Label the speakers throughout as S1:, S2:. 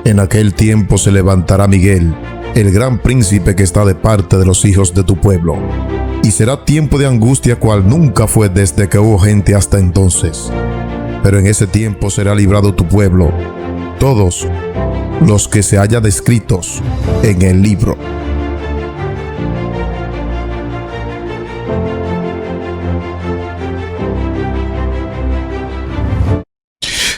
S1: En aquel tiempo se levantará Miguel, el gran príncipe que está de parte de los hijos de tu pueblo. Y será tiempo de angustia cual nunca fue desde que hubo gente hasta entonces. Pero en ese tiempo será librado tu pueblo, todos los que se hayan descritos en el libro.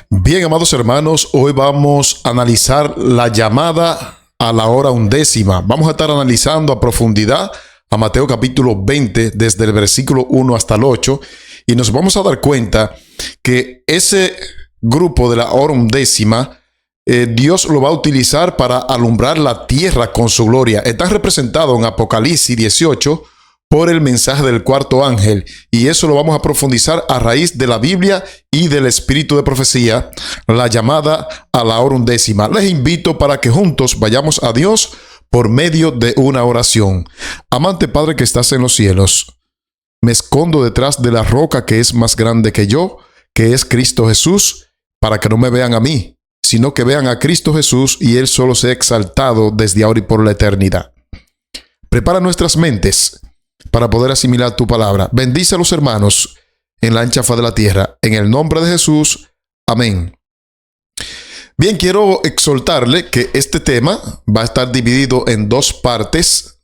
S1: Bien, amados hermanos, hoy vamos a analizar la llamada a la hora undécima. Vamos a estar analizando a profundidad a Mateo capítulo 20, desde el versículo 1 hasta el 8, y nos vamos a dar cuenta que ese grupo de la hora undécima, Dios lo va a utilizar para alumbrar la tierra con su gloria. Está representado en Apocalipsis 18 por el mensaje del cuarto ángel, y eso lo vamos a profundizar a raíz de la Biblia y del espíritu de profecía, la llamada a la hora undécima. Les invito para que juntos vayamos a Dios por medio de una oración. Amante Padre que estás en los cielos, me escondo detrás de la roca que es más grande que yo, que es Cristo Jesús, para que no me vean a mí, sino que vean a Cristo Jesús y Él solo sea exaltado desde ahora y por la eternidad. Prepara nuestras mentes para poder asimilar tu palabra. Bendice a los hermanos en la ancha faz de la tierra. En el nombre de Jesús. Amén. Bien, quiero exhortarle que este tema va a estar dividido en dos partes,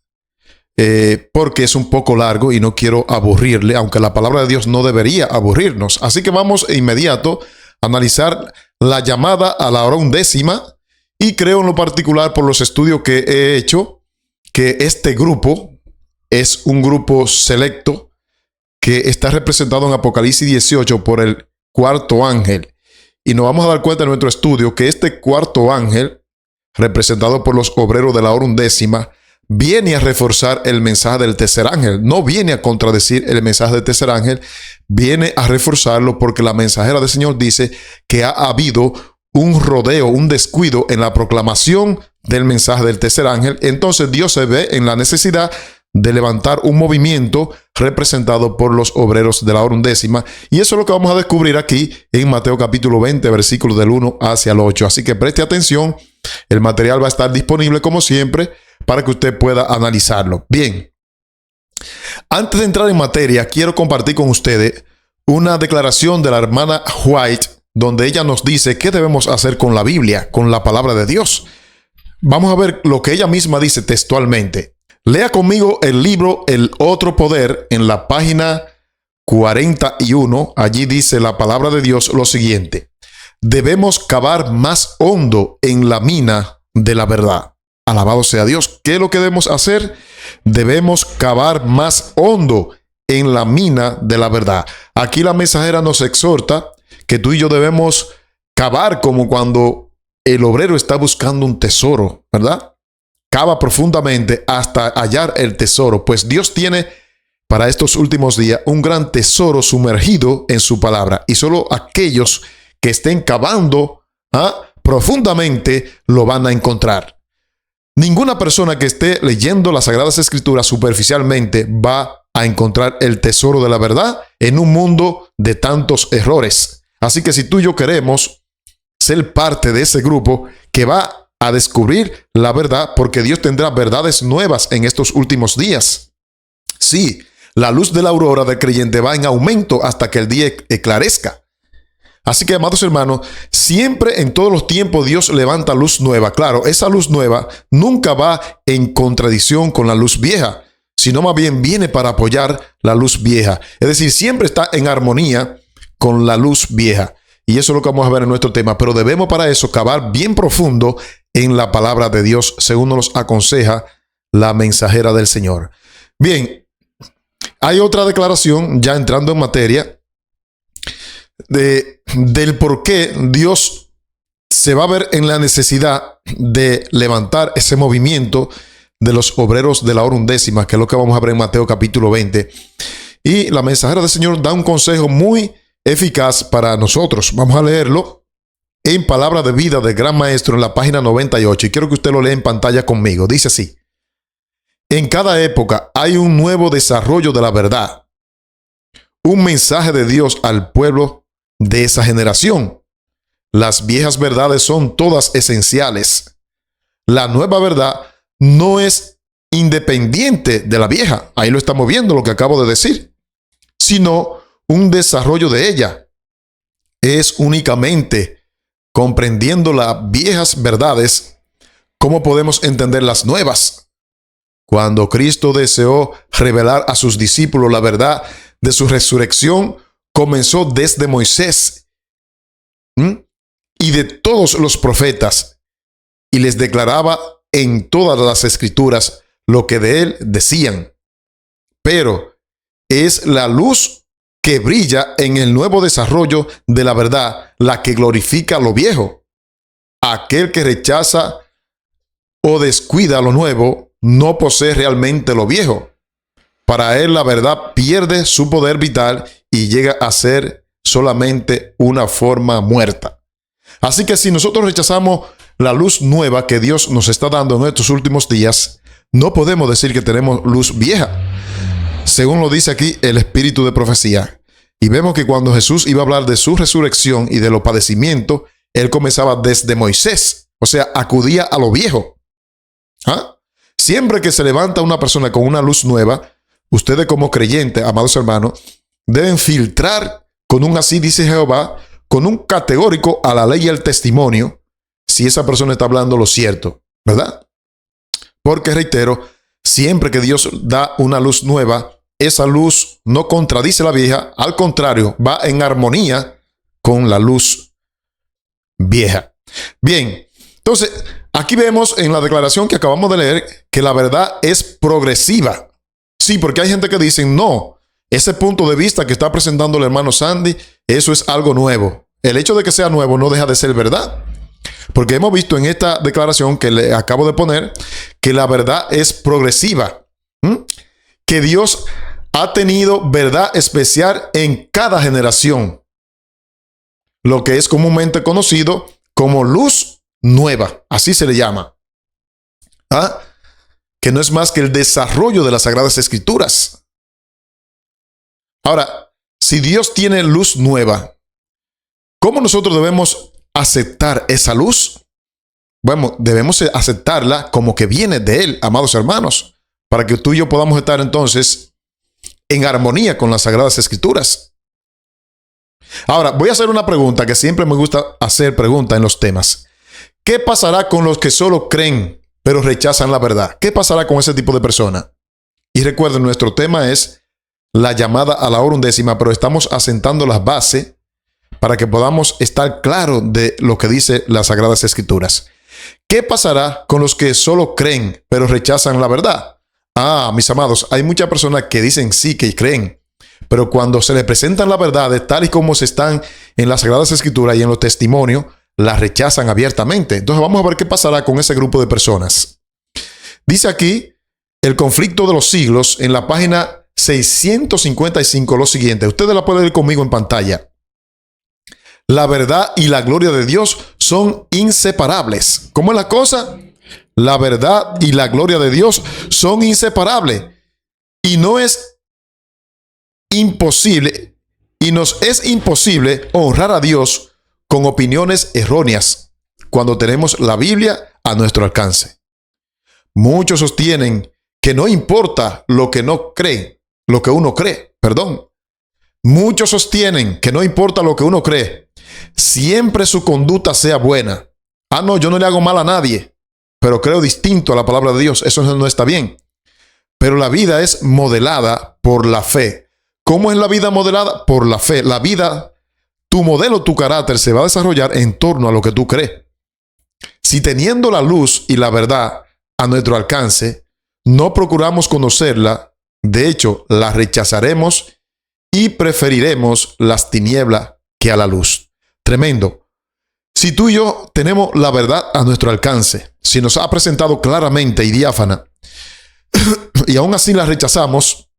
S1: porque es un poco largo y no quiero aburrirle, aunque la palabra de Dios no debería aburrirnos. Así que vamos de inmediato a analizar la llamada a la hora undécima, y creo en lo particular por los estudios que he hecho que este grupo es un grupo selecto que está representado en Apocalipsis 18 por el cuarto ángel. Y nos vamos a dar cuenta en nuestro estudio que este cuarto ángel, representado por los obreros de la hora undécima, viene a reforzar el mensaje del tercer ángel. No viene a contradecir el mensaje del tercer ángel, viene a reforzarlo, porque la mensajera del Señor dice que ha habido un rodeo, un descuido en la proclamación del mensaje del tercer ángel. Entonces Dios se ve en la necesidad de levantar un movimiento representado por los obreros de la hora undécima. Y eso es lo que vamos a descubrir aquí en Mateo capítulo 20, versículos del 1 hacia el 8. Así que preste atención. El material va a estar disponible como siempre para que usted pueda analizarlo. Bien. Antes de entrar en materia, quiero compartir con ustedes una declaración de la hermana White, donde ella nos dice qué debemos hacer con la Biblia, con la palabra de Dios. Vamos a ver lo que ella misma dice textualmente. Lea conmigo el libro El Otro Poder en la página 41. Allí dice la palabra de Dios lo siguiente: debemos cavar más hondo en la mina de la verdad. Alabado sea Dios. ¿Qué es lo que debemos hacer? Debemos cavar más hondo en la mina de la verdad. Aquí la mensajera nos exhorta que tú y yo debemos cavar como cuando el obrero está buscando un tesoro, ¿verdad? Cava profundamente hasta hallar el tesoro, pues Dios tiene para estos últimos días un gran tesoro sumergido en su palabra, y solo aquellos que estén cavando profundamente lo van a encontrar. Ninguna persona que esté leyendo las Sagradas Escrituras superficialmente va a encontrar el tesoro de la verdad en un mundo de tantos errores. Así que si tú y yo queremos ser parte de ese grupo que va a descubrir la verdad, porque Dios tendrá verdades nuevas en estos últimos días. Sí, la luz de la aurora del creyente va en aumento hasta que el día esclarezca. Así que, amados hermanos, siempre en todos los tiempos Dios levanta luz nueva. Claro, esa luz nueva nunca va en contradicción con la luz vieja, sino más bien viene para apoyar la luz vieja. Es decir, siempre está en armonía con la luz vieja. Y eso es lo que vamos a ver en nuestro tema. Pero debemos para eso cavar bien profundo en la palabra de Dios, según nos aconseja la mensajera del Señor. Bien, hay otra declaración, ya entrando en materia, del por qué Dios se va a ver en la necesidad de levantar ese movimiento de los obreros de la hora undécima, que es lo que vamos a ver en Mateo capítulo 20. Y la mensajera del Señor da un consejo muy eficaz para nosotros. Vamos a leerlo en Palabra de Vida del Gran Maestro en la página 98, y quiero que usted lo lea en pantalla conmigo. Dice así: en cada época hay un nuevo desarrollo de la verdad, un mensaje de Dios al pueblo de esa generación. Las viejas verdades son todas esenciales. La nueva verdad no es independiente de la vieja. Ahí lo estamos viendo, lo que acabo de decir. Sino un desarrollo de ella. Es únicamente comprendiendo las viejas verdades cómo podemos entender las nuevas. Cuando Cristo deseó revelar a sus discípulos la verdad de su resurrección, comenzó desde Moisés y de todos los profetas, y les declaraba en todas las escrituras lo que de él decían. Pero es la luz que brilla en el nuevo desarrollo de la verdad la que glorifica lo viejo. Aquel que rechaza o descuida lo nuevo no posee realmente lo viejo. Para él la verdad pierde su poder vital y llega a ser solamente una forma muerta. Así que si nosotros rechazamos la luz nueva que Dios nos está dando en estos últimos días, no podemos decir que tenemos luz vieja, según lo dice aquí el espíritu de profecía. Y vemos que cuando Jesús iba a hablar de su resurrección y de los padecimientos, él comenzaba desde Moisés, o sea, acudía a lo viejo. Siempre que se levanta una persona con una luz nueva, ustedes como creyentes, amados hermanos, deben filtrar con un así dice Jehová, con un categórico a la ley y al testimonio, si esa persona está hablando lo cierto, ¿verdad? Porque reitero, siempre que Dios da una luz nueva, esa luz no contradice la vieja, al contrario, va en armonía con la luz vieja. Bien, entonces, aquí vemos en la declaración que acabamos de leer que la verdad es progresiva. Sí, porque hay gente que dice, no, ese punto de vista que está presentando el hermano Sandy, eso es algo nuevo. El hecho de que sea nuevo no deja de ser verdad. Porque hemos visto en esta declaración que le acabo de poner que la verdad es progresiva. Que Dios ha tenido verdad especial en cada generación. Lo que es comúnmente conocido como luz nueva. Así se le llama. Que no es más que el desarrollo de las Sagradas Escrituras. Ahora, si Dios tiene luz nueva, ¿cómo nosotros debemos aceptar esa luz? Bueno, debemos aceptarla como que viene de Él, amados hermanos, para que tú y yo podamos estar entonces en armonía con las Sagradas Escrituras. Ahora, voy a hacer una pregunta que siempre me gusta hacer pregunta en los temas. ¿Qué pasará con los que solo creen, pero rechazan la verdad? ¿Qué pasará con ese tipo de persona? Y recuerden, nuestro tema es la llamada a la hora undécima, pero estamos asentando las bases para que podamos estar claros de lo que dice las Sagradas Escrituras. ¿Qué pasará con los que solo creen, pero rechazan la verdad? Mis amados, hay muchas personas que dicen sí, que creen, pero cuando se les presentan las verdades, tal y como se están en las Sagradas Escrituras y en los testimonios, las rechazan abiertamente. Entonces vamos a ver qué pasará con ese grupo de personas. Dice aquí el conflicto de los siglos en la página 655 lo siguiente. Ustedes la pueden ver conmigo en pantalla. La verdad y la gloria de Dios son inseparables. ¿Cómo es la cosa? La verdad y la gloria de Dios son inseparables. Y no es imposible, y nos es imposible honrar a Dios con opiniones erróneas cuando tenemos la Biblia a nuestro alcance. Muchos sostienen que no importa lo que uno cree. Muchos sostienen que no importa lo que uno cree, siempre su conducta sea buena. No, yo no le hago mal a nadie, pero creo distinto a la palabra de Dios. Eso no está bien. Pero la vida es modelada por la fe. ¿Cómo es la vida modelada? Por la fe. La vida, tu modelo, tu carácter se va a desarrollar en torno a lo que tú crees. Si teniendo la luz y la verdad a nuestro alcance, no procuramos conocerla, de hecho, la rechazaremos y preferiremos las tinieblas que a la luz. Tremendo. Si tú y yo tenemos la verdad a nuestro alcance, si nos ha presentado claramente y diáfana, y aún así la rechazamos,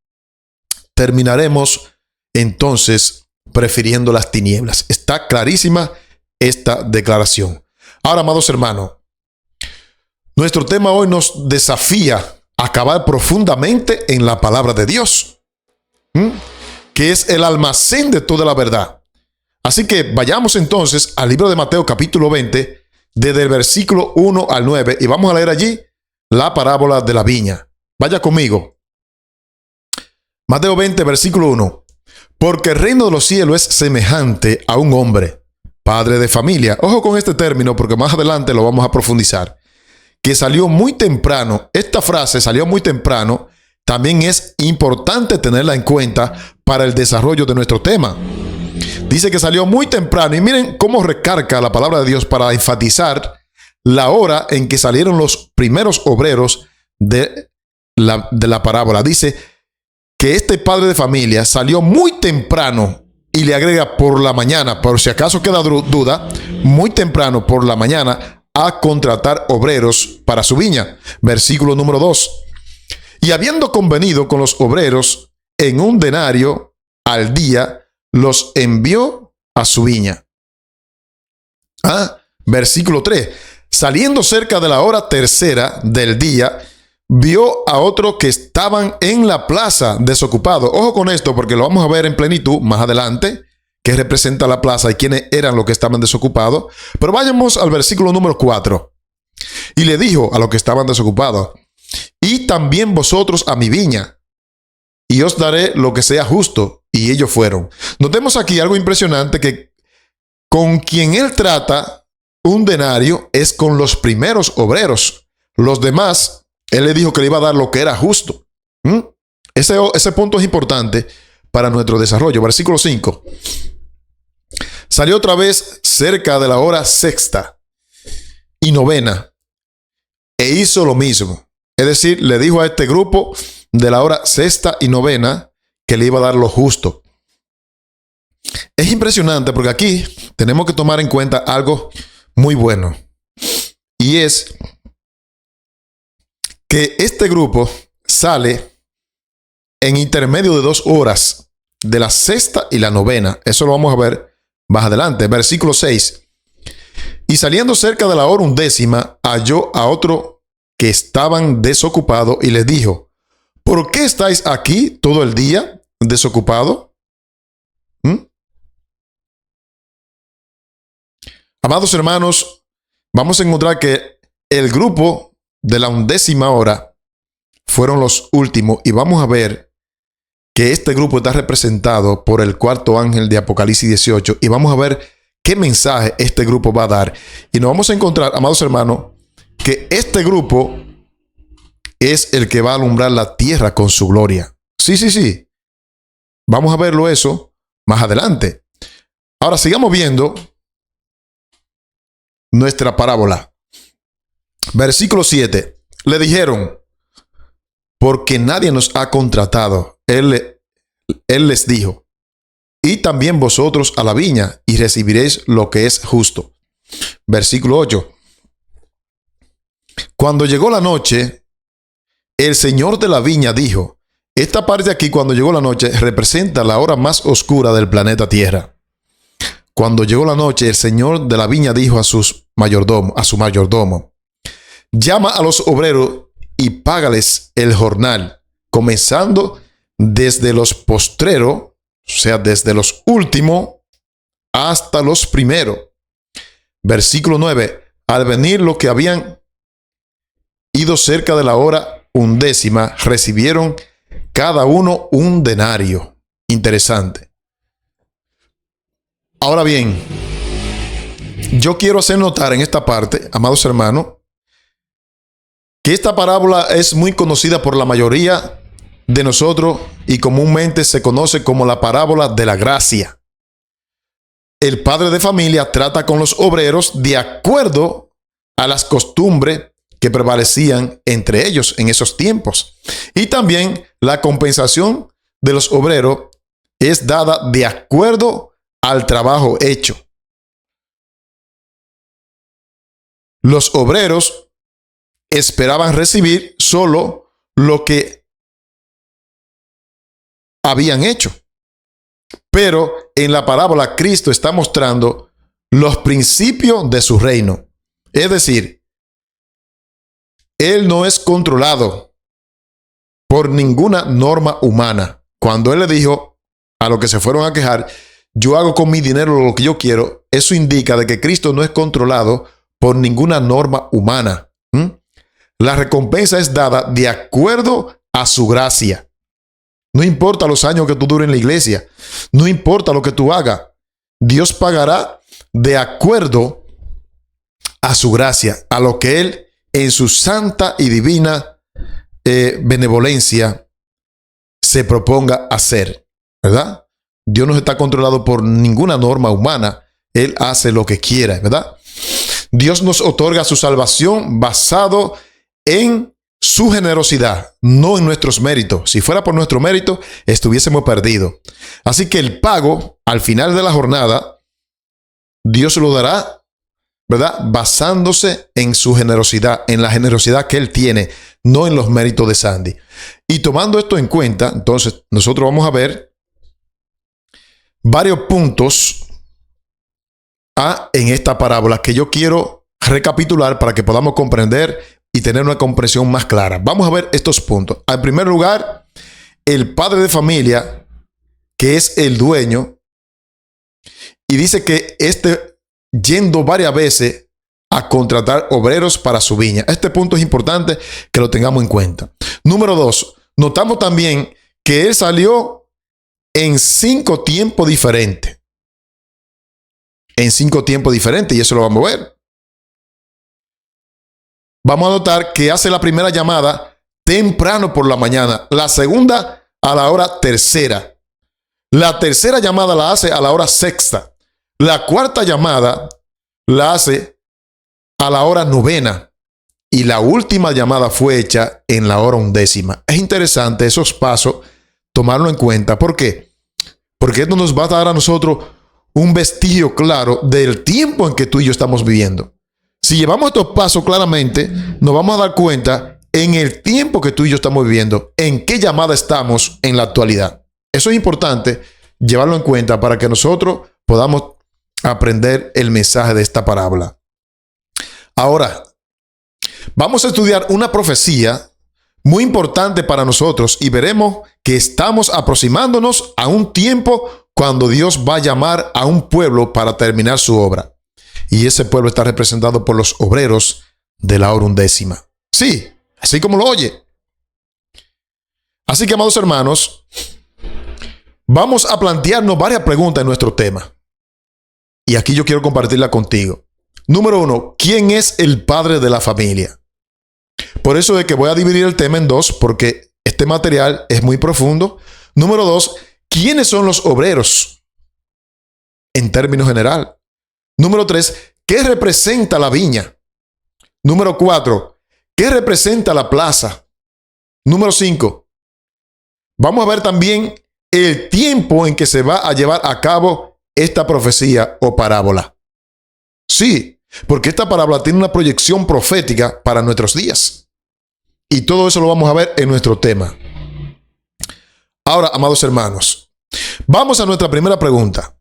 S1: terminaremos entonces prefiriendo las tinieblas. Está clarísima esta declaración. Ahora, amados hermanos, nuestro tema hoy nos desafía a cavar profundamente en la palabra de Dios, que es el almacén de toda la verdad. Así que vayamos entonces al libro de Mateo capítulo 20, desde el versículo 1 al 9, y vamos a leer allí la parábola de la viña. Vaya conmigo. Mateo 20, versículo 1. Porque el reino de los cielos es semejante a un hombre, padre de familia. Ojo con este término porque más adelante lo vamos a profundizar. Que salió muy temprano. Esta frase, salió muy temprano, también es importante tenerla en cuenta para el desarrollo de nuestro tema. Dice que salió muy temprano y miren cómo recarga la palabra de Dios para enfatizar la hora en que salieron los primeros obreros de la parábola. Dice que este padre de familia salió muy temprano y le agrega por la mañana, por si acaso queda duda, muy temprano por la mañana a contratar obreros para su viña. Versículo número 2. Y habiendo convenido con los obreros en un denario al día, los envió a su viña. Versículo 3. Saliendo cerca de la hora tercera del día, vio a otros que estaban en la plaza desocupados. Ojo con esto porque lo vamos a ver en plenitud más adelante, que representa la plaza y quiénes eran los que estaban desocupados. Pero vayamos al versículo número 4. Y le dijo a los que estaban desocupados: y también vosotros a mi viña, y os daré lo que sea justo. Y ellos fueron. Notemos aquí algo impresionante, que con quien él trata un denario es con los primeros obreros. Los demás, él le dijo que le iba a dar lo que era justo. Ese punto es importante para nuestro desarrollo. Versículo 5. Salió otra vez cerca de la hora sexta y novena e hizo lo mismo. Es decir, le dijo a este grupo de la hora sexta y novena que le iba a dar lo justo. Es impresionante porque aquí tenemos que tomar en cuenta algo muy bueno. Y es que este grupo sale en intermedio de 2 horas, de la sexta y la novena. Eso lo vamos a ver más adelante. Versículo 6. Y saliendo cerca de la hora 11, halló a otro que estaban desocupados y les dijo: ¿por qué estáis aquí todo el día desocupado? Amados hermanos, vamos a encontrar que el grupo de la 11 hora fueron los últimos, y vamos a ver que este grupo está representado por el cuarto ángel de Apocalipsis 18, y vamos a ver qué mensaje este grupo va a dar. Y nos vamos a encontrar, amados hermanos, que este grupo es el que va a alumbrar la tierra con su gloria. Sí. Vamos a verlo eso más adelante. Ahora sigamos viendo nuestra parábola. Versículo 7. Le dijeron: porque nadie nos ha contratado. Él les dijo: y también vosotros a la viña, y recibiréis lo que es justo. Versículo 8. Cuando llegó la noche, el señor de la viña dijo: esta parte aquí, cuando llegó la noche, representa la hora más oscura del planeta Tierra. Cuando llegó la noche, el señor de la viña dijo a su mayordomo: llama a los obreros y págales el jornal, comenzando desde los postreros, o sea, desde los últimos hasta los primeros. Versículo 9. Al venir los que habían ido cerca de la hora 11, recibieron cada uno un denario. Interesante. Ahora bien, yo quiero hacer notar en esta parte, amados hermanos, que esta parábola es muy conocida por la mayoría de nosotros y comúnmente se conoce como la parábola de la gracia. El padre de familia trata con los obreros de acuerdo a las costumbres que prevalecían entre ellos en esos tiempos. Y también la compensación de los obreros es dada de acuerdo al trabajo hecho. Los obreros esperaban recibir solo lo que habían hecho. Pero en la parábola Cristo está mostrando los principios de su reino. Es decir, Él no es controlado por ninguna norma humana. Cuando Él le dijo a los que se fueron a quejar: yo hago con mi dinero lo que yo quiero, eso indica de que Cristo no es controlado por ninguna norma humana. La recompensa es dada de acuerdo a su gracia. No importa los años que tú dures en la iglesia, no importa lo que tú hagas, Dios pagará de acuerdo a su gracia, a lo que Él en su santa y divina benevolencia se proponga hacer, ¿verdad? Dios no está controlado por ninguna norma humana. Él hace lo que quiera, ¿verdad? Dios nos otorga su salvación basado en su generosidad, no en nuestros méritos. Si fuera por nuestro mérito, estuviésemos perdidos. Así que el pago, al final de la jornada, Dios lo dará, ¿verdad? Basándose en su generosidad, en la generosidad que Él tiene, no en los méritos de Sandy. Y tomando esto en cuenta, entonces, nosotros vamos a ver varios puntos en esta parábola que yo quiero recapitular para que podamos comprender y tener una comprensión más clara. Vamos a ver estos puntos. En primer lugar, el padre de familia, que es el dueño, y dice que yendo varias veces a contratar obreros para su viña. Este punto es importante que lo tengamos en cuenta. Número 2, notamos también que él salió en 5 tiempos diferentes. En 5 tiempos diferentes, y eso lo vamos a ver. Vamos a notar que hace la primera llamada temprano por la mañana, la segunda a la hora tercera, la tercera llamada la hace a la hora sexta, la cuarta llamada la hace a la hora novena y la última llamada fue hecha en la hora 11ª. Es interesante esos pasos, tomarlo en cuenta. ¿Por qué? Porque esto nos va a dar a nosotros un vestigio claro del tiempo en que tú y yo estamos viviendo. Si llevamos estos pasos claramente, nos vamos a dar cuenta en el tiempo que tú y yo estamos viviendo, en qué llamada estamos en la actualidad. Eso es importante llevarlo en cuenta para que nosotros podamos aprender el mensaje de esta parábola. Ahora, vamos a estudiar una profecía muy importante para nosotros y veremos que estamos aproximándonos a un tiempo cuando Dios va a llamar a un pueblo para terminar su obra. Y ese pueblo está representado por los obreros de la hora 11ª. Sí, así como lo oye. Así que, amados hermanos, vamos a plantearnos varias preguntas en nuestro tema. Y aquí yo quiero compartirla contigo. Número 1, ¿quién es el padre de la familia? Por eso es que voy a dividir el tema en 2, porque este material es muy profundo. Número 2, ¿quiénes son los obreros? En términos general. Número 3, ¿qué representa la viña? Número 4, ¿qué representa la plaza? Número 5, vamos a ver también el tiempo en que se va a llevar a cabo esta profecía o parábola. Sí, porque esta parábola tiene una proyección profética para nuestros días. Y todo eso lo vamos a ver en nuestro tema. Ahora, amados hermanos, vamos a nuestra primera pregunta.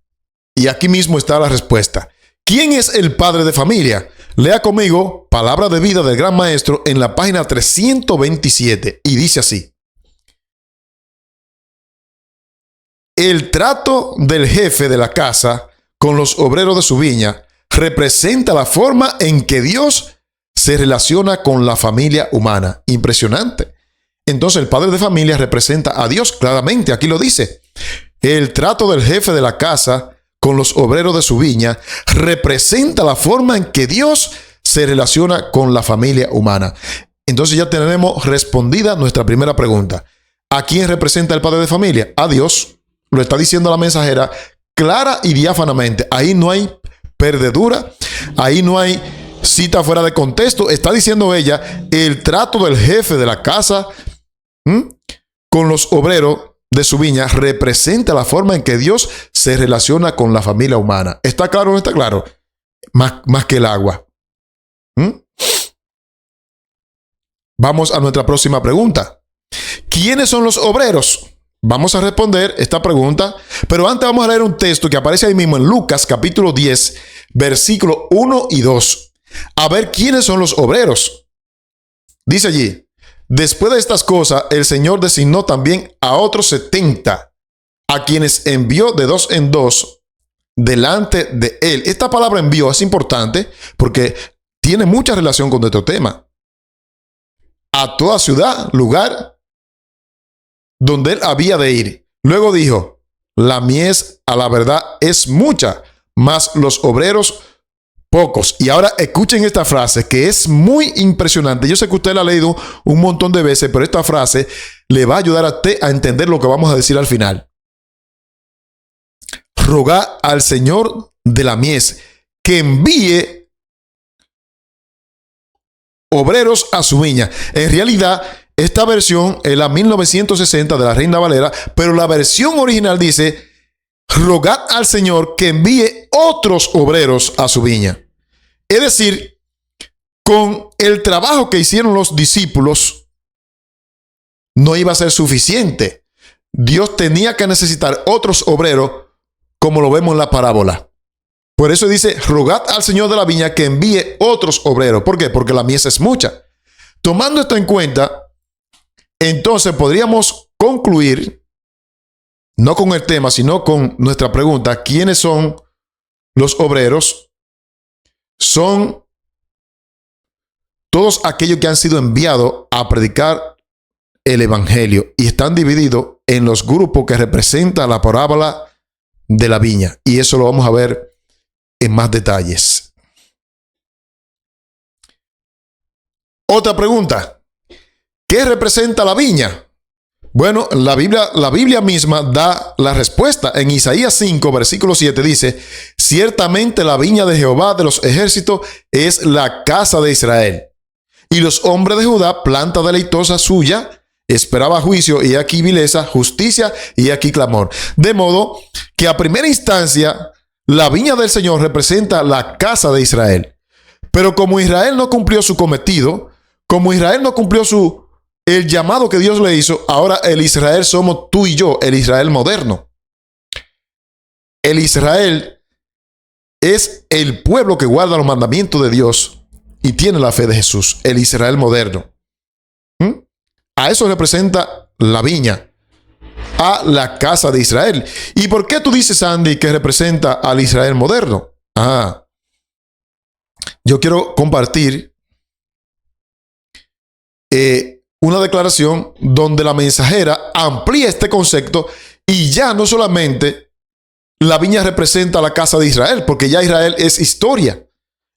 S1: Y aquí mismo está la respuesta. ¿Quién es el padre de familia? Lea conmigo Palabra de Vida del Gran Maestro en la página 327 y dice así. El trato del jefe de la casa con los obreros de su viña representa la forma en que Dios se relaciona con la familia humana. Impresionante. Entonces el padre de familia representa a Dios claramente. Aquí lo dice. El trato del jefe de la casa con los obreros de su viña representa la forma en que Dios se relaciona con la familia humana. Entonces ya tenemos respondida nuestra primera pregunta. ¿A quién representa el padre de familia? A Dios. Lo está diciendo la mensajera clara y diáfanamente. Ahí no hay perdedura, ahí no hay cita fuera de contexto. Está diciendo ella el trato del jefe de la casa con los obreros de su viña representa la forma en que Dios se relaciona con la familia humana. ¿Está claro o no está claro? Más que el agua. Vamos a nuestra próxima pregunta. ¿Quiénes son los obreros? Vamos a responder esta pregunta, pero antes vamos a leer un texto que aparece ahí mismo en Lucas capítulo 10, versículos 1 y 2. A ver quiénes son los obreros. Dice allí: después de estas cosas, el Señor designó también a otros 70, a quienes envió de 2 en 2 delante de él. Esta palabra envió es importante porque tiene mucha relación con nuestro tema. A toda ciudad, lugar donde él había de ir. Luego dijo, la mies a la verdad es mucha, mas los obreros pocos. Y ahora escuchen esta frase que es muy impresionante. Yo sé que usted la ha leído un montón de veces, pero esta frase le va a ayudar a usted a entender lo que vamos a decir al final. Rogad al Señor de la mies que envíe obreros a su viña. En realidad, esta versión es la 1960 de la Reina Valera, pero la versión original dice, rogad al Señor que envíe otros obreros a su viña. Es decir, con el trabajo que hicieron los discípulos, no iba a ser suficiente. Dios tenía que necesitar otros obreros, como lo vemos en la parábola. Por eso dice, rogad al Señor de la viña que envíe otros obreros. ¿Por qué? Porque la mies es mucha. Tomando esto en cuenta, entonces podríamos concluir, no con el tema, sino con nuestra pregunta, ¿quiénes son los obreros? Son todos aquellos que han sido enviados a predicar el evangelio y están divididos en los grupos que representan la parábola de la viña. Y eso lo vamos a ver en más detalles. Otra pregunta. ¿Qué representa la viña? Bueno, la Biblia misma da la respuesta. En Isaías 5, versículo 7 dice, ciertamente la viña de Jehová de los ejércitos es la casa de Israel. Y los hombres de Judá, planta deleitosa suya, esperaba juicio y aquí vileza, justicia y aquí clamor. De modo que a primera instancia, la viña del Señor representa la casa de Israel. Pero como Israel no cumplió su cometido, como Israel no cumplió el llamado que Dios le hizo, ahora el Israel somos tú y yo, el Israel moderno. El Israel es el pueblo que guarda los mandamientos de Dios y tiene la fe de Jesús, el Israel moderno. A eso representa la viña, a la casa de Israel. ¿Y por qué tú dices, Andy, que representa al Israel moderno? Yo quiero compartir una declaración donde la mensajera amplía este concepto y ya no solamente la viña representa la casa de Israel, porque ya Israel es historia.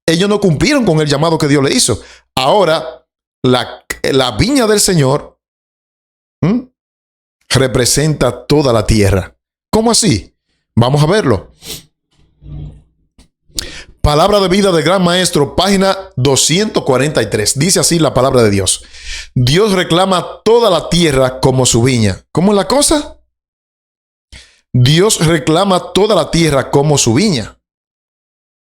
S1: Ellos no cumplieron con el llamado que Dios le hizo. Ahora, la viña del Señor representa toda la tierra. ¿Cómo así? Vamos a verlo. Palabra de vida del Gran Maestro, página 243. Dice así la palabra de Dios. Dios reclama toda la tierra como su viña. ¿Cómo es la cosa? Dios reclama toda la tierra como su viña.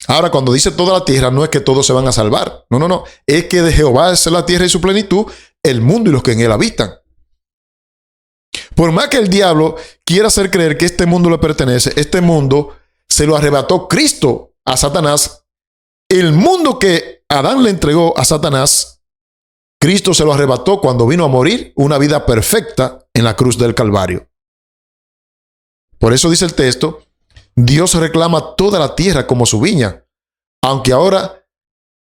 S1: Ahora, cuando dice toda la tierra, no es que todos se van a salvar. No. Es que de Jehová es la tierra y su plenitud, el mundo y los que en él habitan. Por más que el diablo quiera hacer creer que este mundo le pertenece, este mundo se lo arrebató Cristo a Satanás. El mundo que Adán le entregó a Satanás, Cristo se lo arrebató cuando vino a morir una vida perfecta en la cruz del Calvario. Por eso dice el texto, Dios reclama toda la tierra como su viña, aunque ahora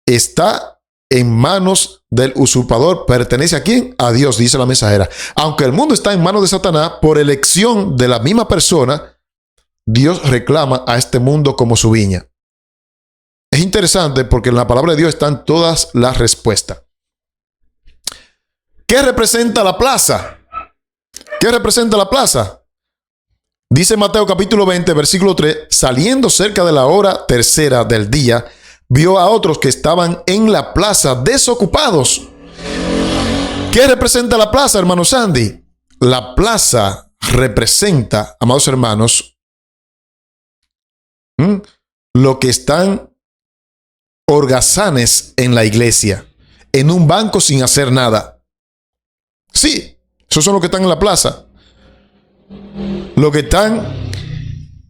S1: está en manos del usurpador. ¿Pertenece a quién? A Dios, dice la mensajera. Aunque el mundo está en manos de Satanás, por elección de la misma persona, Dios reclama a este mundo como su viña. Es interesante porque en la palabra de Dios están todas las respuestas. ¿Qué representa la plaza? ¿Qué representa la plaza? Dice Mateo capítulo 20, versículo 3, saliendo cerca de la hora tercera del día, vio a otros que estaban en la plaza desocupados. ¿Qué representa la plaza, hermano Sandy? La plaza representa, amados hermanos, lo que están holgazanes en la iglesia, en un banco sin hacer nada. Sí, esos son los que están en la plaza. Los que están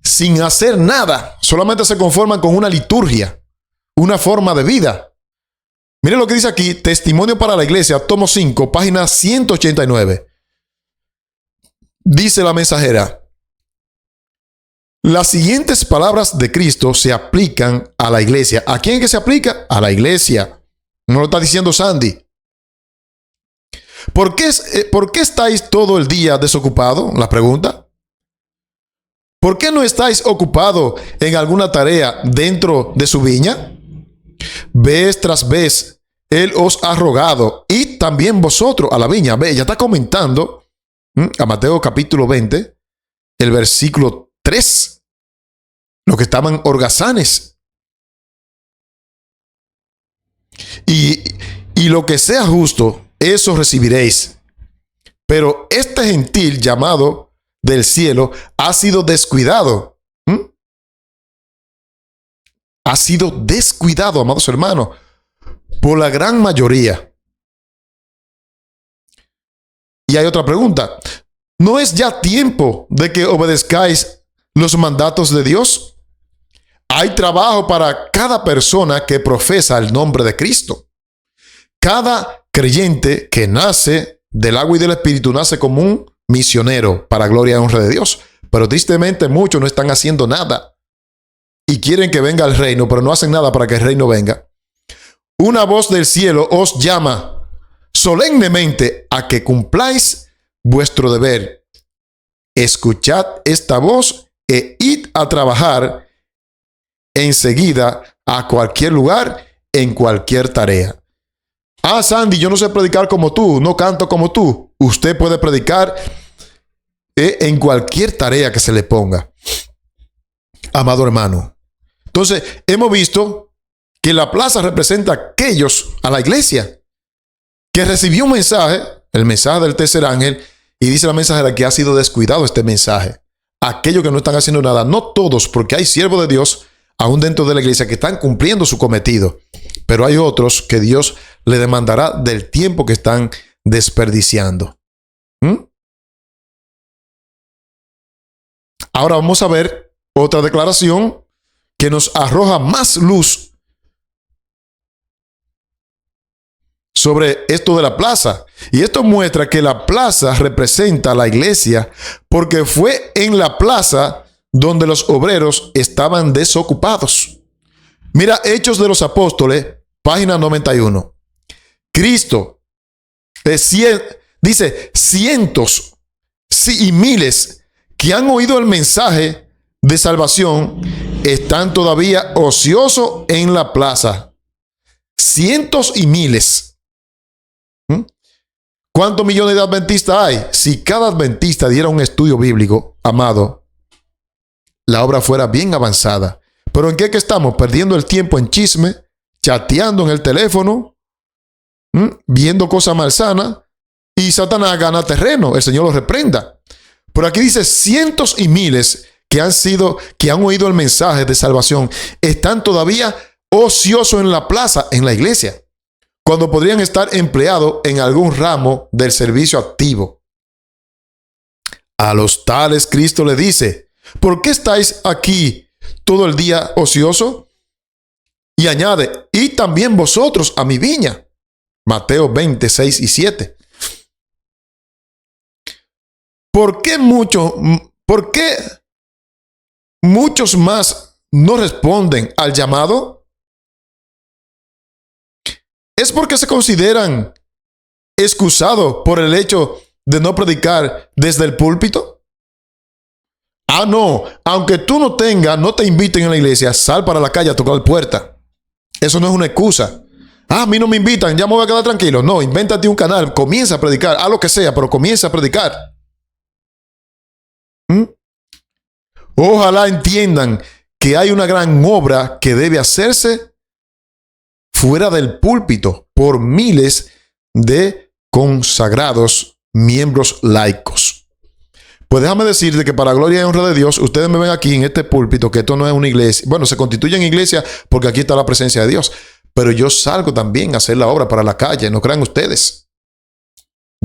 S1: sin hacer nada, solamente se conforman con una liturgia, una forma de vida. Miren lo que dice aquí, Testimonio para la Iglesia, tomo 5, página 189. Dice la mensajera, Las siguientes palabras de Cristo se aplican a la iglesia. ¿A quién que se aplica? A la iglesia. No lo está diciendo Sandy. ¿Por qué estáis todo el día desocupados? La pregunta. ¿Por qué no estáis ocupados en alguna tarea dentro de su viña? Vez tras vez, Él os ha rogado y también vosotros a la viña. Ve, ya está comentando a Mateo capítulo 20, el versículo 3, los que estaban holgazanes. Y lo que sea justo, eso recibiréis. Pero este gentil llamado del cielo ha sido descuidado. Ha sido descuidado, amados hermanos, por la gran mayoría. Y hay otra pregunta. ¿No es ya tiempo de que obedezcáis los mandatos de Dios? Hay trabajo para cada persona que profesa el nombre de Cristo. Cada creyente que nace del agua y del Espíritu nace como un misionero para gloria y honra de Dios. Pero tristemente muchos no están haciendo nada y quieren que venga el reino, pero no hacen nada para que el reino venga. Una voz del cielo os llama solemnemente a que cumpláis vuestro deber. Escuchad esta voz e id a trabajar enseguida a cualquier lugar, en cualquier tarea. Ah, Sandy, yo no sé predicar como tú, no canto como tú. Usted puede predicar en cualquier tarea que se le ponga, amado hermano. Entonces, hemos visto que la plaza representa a aquellos, a la iglesia, que recibió un mensaje, el mensaje del tercer ángel, y dice la mensajera que ha sido descuidado este mensaje. Aquellos que no están haciendo nada, no todos, porque hay siervos de Dios, aún dentro de la iglesia, que están cumpliendo su cometido. Pero hay otros que Dios le demandará del tiempo que están desperdiciando. Ahora vamos a ver otra declaración que nos arroja más luz sobre esto de la plaza. Y esto muestra que la plaza representa a la iglesia porque fue en la plaza donde los obreros estaban desocupados. Mira Hechos de los Apóstoles, página 91. Cristo dice cientos y miles que han oído el mensaje de salvación están todavía ociosos en la plaza. Cientos y miles. ¿Cuántos millones de adventistas hay? Si cada adventista diera un estudio bíblico, amado, la obra fuera bien avanzada. Pero ¿en qué que estamos? Perdiendo el tiempo en chisme, chateando en el teléfono, viendo cosas malsanas, y Satanás gana terreno. El Señor lo reprenda. Pero aquí dice cientos y miles que han oído el mensaje de salvación, están todavía ociosos en la plaza, en la iglesia, cuando podrían estar empleados en algún ramo del servicio activo. A los tales Cristo le dice, ¿por qué estáis aquí todo el día ocioso? Y añade, y también vosotros a mi viña. Mateo 20, 6 y 7. ¿Por qué muchos más no responden al llamado? ¿Es porque se consideran excusados por el hecho de no predicar desde el púlpito? Ah, no, aunque tú no te inviten en la iglesia, sal para la calle a tocar puerta. Eso no es una excusa. Ah, a mí no me invitan, ya me voy a quedar tranquilo. No, invéntate un canal, comienza a predicar, haz lo que sea, pero comienza a predicar. Ojalá entiendan que hay una gran obra que debe hacerse fuera del púlpito por miles de consagrados miembros laicos. Pues déjame decirte que para gloria y honra de Dios, ustedes me ven aquí en este púlpito, que esto no es una iglesia. Bueno, se constituye en iglesia porque aquí está la presencia de Dios. Pero yo salgo también a hacer la obra para la calle, no crean ustedes.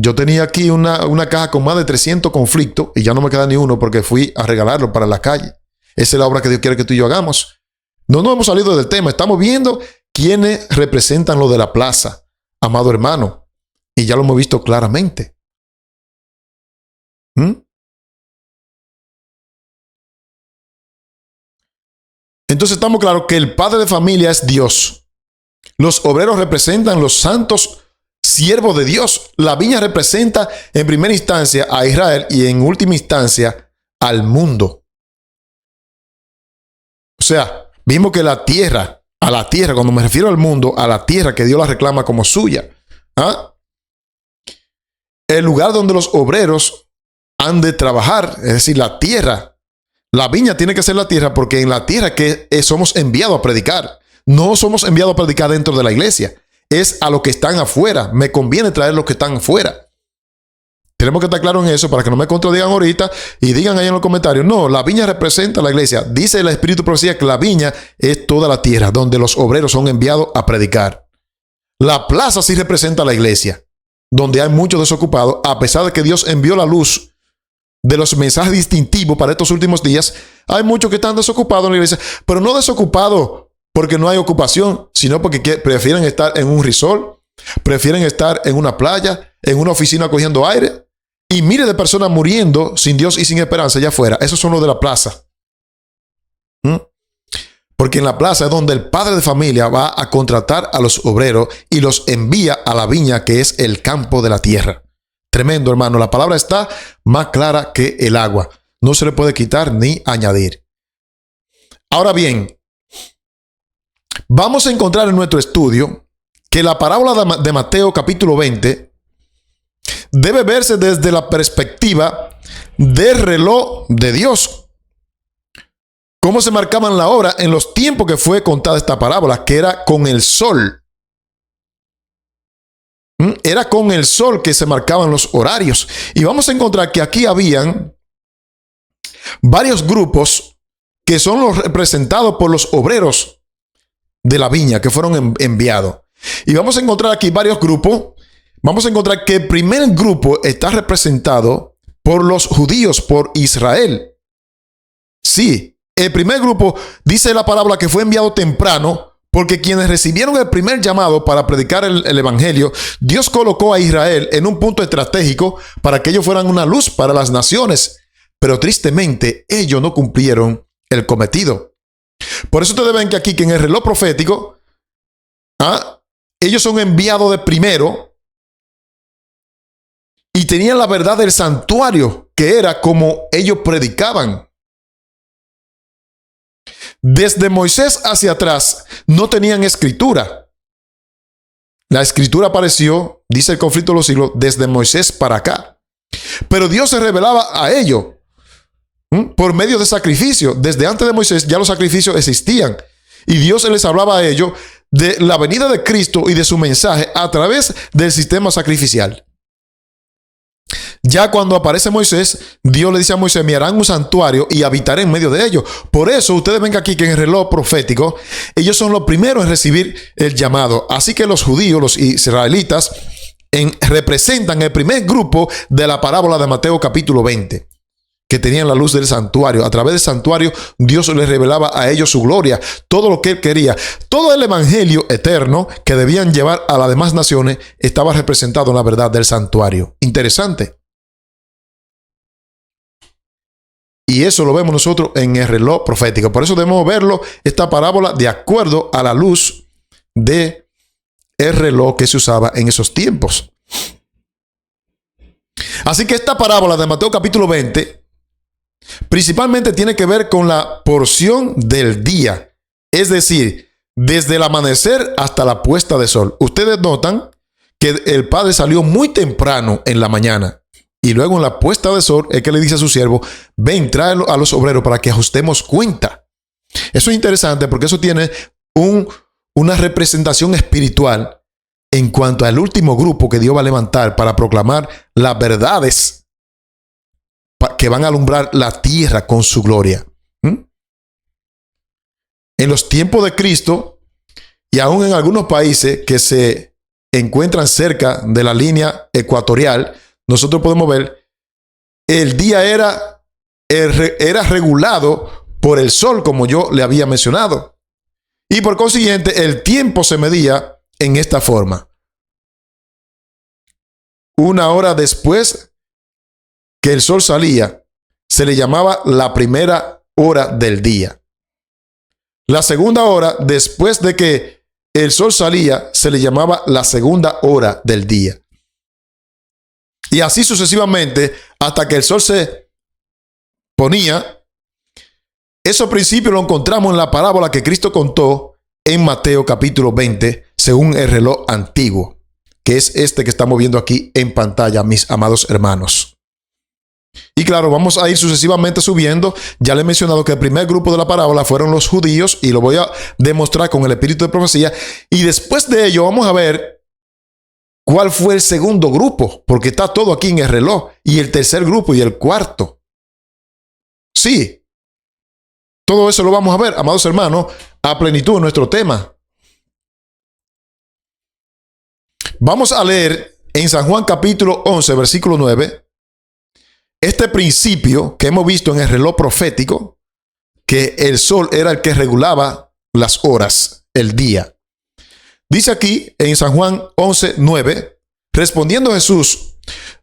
S1: Yo tenía aquí una caja con más de 300 conflictos y ya no me queda ni uno porque fui a regalarlo para la calle. Esa es la obra que Dios quiere que tú y yo hagamos. No nos hemos salido del tema. Estamos viendo quiénes representan lo de la plaza, amado hermano. Y ya lo hemos visto claramente. Entonces estamos claros que el padre de familia es Dios. Los obreros representan los santos siervos de Dios. La viña representa en primera instancia a Israel y en última instancia al mundo. O sea, vimos que la tierra, cuando me refiero al mundo, a la tierra que Dios la reclama como suya. ¿Ah? El lugar donde los obreros han de trabajar, es decir, la tierra. La viña tiene que ser la tierra porque en la tierra que somos enviados a predicar. No somos enviados a predicar dentro de la iglesia. Es a los que están afuera. Me conviene traer los que están afuera. Tenemos que estar claros en eso para que no me contradigan ahorita y digan ahí en los comentarios, no, la viña representa a la iglesia. Dice el Espíritu de Profecía que la viña es toda la tierra donde los obreros son enviados a predicar. La plaza sí representa a la iglesia, donde hay muchos desocupados, a pesar de que Dios envió la luz de los mensajes distintivos para estos últimos días. Hay muchos que están desocupados en la iglesia, pero no desocupados porque no hay ocupación, sino porque prefieren estar en un resort, prefieren estar en una playa, en una oficina cogiendo aire. Y miles de personas muriendo sin Dios y sin esperanza allá afuera. Esos son los de la plaza. Porque en la plaza es donde el padre de familia va a contratar a los obreros y los envía a la viña, que es el campo de la tierra. Tremendo, hermano. La palabra está más clara que el agua. No se le puede quitar ni añadir. Ahora bien, vamos a encontrar en nuestro estudio que la parábola de Mateo capítulo 20 debe verse desde la perspectiva del reloj de Dios. Cómo se marcaban la hora en los tiempos que fue contada esta parábola, que era con el sol. Era con el sol que se marcaban los horarios. Y vamos a encontrar que aquí habían varios grupos que son los representados por los obreros de la viña que fueron enviados. Y vamos a encontrar aquí varios grupos. Vamos a encontrar que el primer grupo está representado por los judíos, por Israel. Sí, el primer grupo dice la parábola que fue enviado temprano, porque quienes recibieron el primer llamado para predicar el evangelio, Dios colocó a Israel en un punto estratégico para que ellos fueran una luz para las naciones. Pero tristemente, ellos no cumplieron el cometido. Por eso ustedes ven que aquí, que en el reloj profético, ellos son enviados de primero. Y tenían la verdad del santuario, que era como ellos predicaban. Desde Moisés hacia atrás no tenían escritura. La escritura apareció, dice el conflicto de los siglos, desde Moisés para acá. Pero Dios se revelaba a ellos por medio de sacrificio. Desde antes de Moisés ya los sacrificios existían. Y Dios les hablaba a ellos de la venida de Cristo y de su mensaje a través del sistema sacrificial. Ya cuando aparece Moisés, Dios le dice a Moisés, me harán un santuario y habitaré en medio de ellos. Por eso ustedes ven aquí que en el reloj profético, ellos son los primeros en recibir el llamado. Así que los judíos, los israelitas, representan el primer grupo de la parábola de Mateo capítulo 20, que tenían la luz del santuario. A través del santuario, Dios les revelaba a ellos su gloria, todo lo que Él quería. Todo el evangelio eterno que debían llevar a las demás naciones estaba representado en la verdad del santuario. Interesante. Y eso lo vemos nosotros en el reloj profético. Por eso debemos verlo, esta parábola, de acuerdo a la luz del reloj que se usaba en esos tiempos. Así que esta parábola de Mateo capítulo 20 principalmente tiene que ver con la porción del día. Es decir, desde el amanecer hasta la puesta de sol. Ustedes notan que el padre salió muy temprano en la mañana. Y luego en la puesta de sol es que le dice a su siervo, ven, tráelo a los obreros para que ajustemos cuenta. Eso es interesante porque eso tiene una representación espiritual en cuanto al último grupo que Dios va a levantar para proclamar las verdades que van a alumbrar la tierra con su gloria. En los tiempos de Cristo y aún en algunos países que se encuentran cerca de la línea ecuatorial, nosotros podemos ver, el día era regulado por el sol, como yo le había mencionado. Y por consiguiente, el tiempo se medía en esta forma. Una hora después que el sol salía, se le llamaba la primera hora del día. La segunda hora, después de que el sol salía, se le llamaba la segunda hora del día. Y así sucesivamente, hasta que el sol se ponía. Esos principios lo encontramos en la parábola que Cristo contó en Mateo capítulo 20, según el reloj antiguo, que es este que estamos viendo aquí en pantalla, mis amados hermanos. Y claro, vamos a ir sucesivamente subiendo. Ya le he mencionado que el primer grupo de la parábola fueron los judíos y lo voy a demostrar con el espíritu de profecía. Y después de ello vamos a ver cuál fue el segundo grupo, porque está todo aquí en el reloj. Y el tercer grupo y el cuarto. Sí, todo eso lo vamos a ver, amados hermanos, a plenitud en nuestro tema. Vamos a leer en San Juan capítulo 11, versículo 9. Este principio que hemos visto en el reloj profético, que el sol era el que regulaba las horas, el día. Dice aquí en San Juan 11, 9, respondiendo Jesús,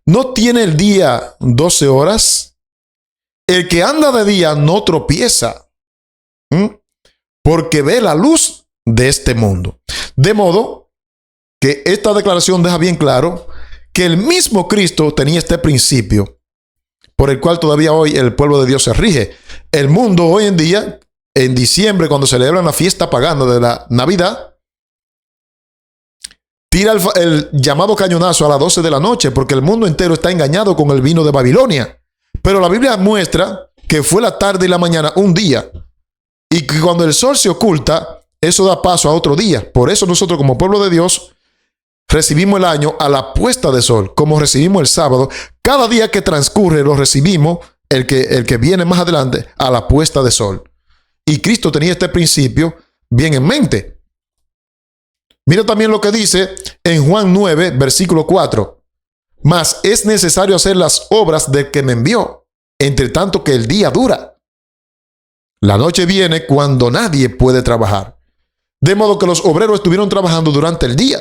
S1: ¿no tiene el día 12 horas? El que anda de día no tropieza, porque ve la luz de este mundo. De modo que esta declaración deja bien claro que el mismo Cristo tenía este principio, por el cual todavía hoy el pueblo de Dios se rige. El mundo hoy en día, en diciembre, cuando celebran la fiesta pagana de la Navidad, tira el llamado cañonazo a las 12 de la noche, porque el mundo entero está engañado con el vino de Babilonia. Pero la Biblia muestra que fue la tarde y la mañana un día, y que cuando el sol se oculta, eso da paso a otro día. Por eso nosotros como pueblo de Dios recibimos el año a la puesta de sol, como recibimos el sábado. Cada día que transcurre lo recibimos, el que viene más adelante, a la puesta de sol. Y Cristo tenía este principio bien en mente. Mira también lo que dice en Juan 9, versículo 4. Mas es necesario hacer las obras del que me envió, entre tanto que el día dura. La noche viene cuando nadie puede trabajar. De modo que los obreros estuvieron trabajando durante el día.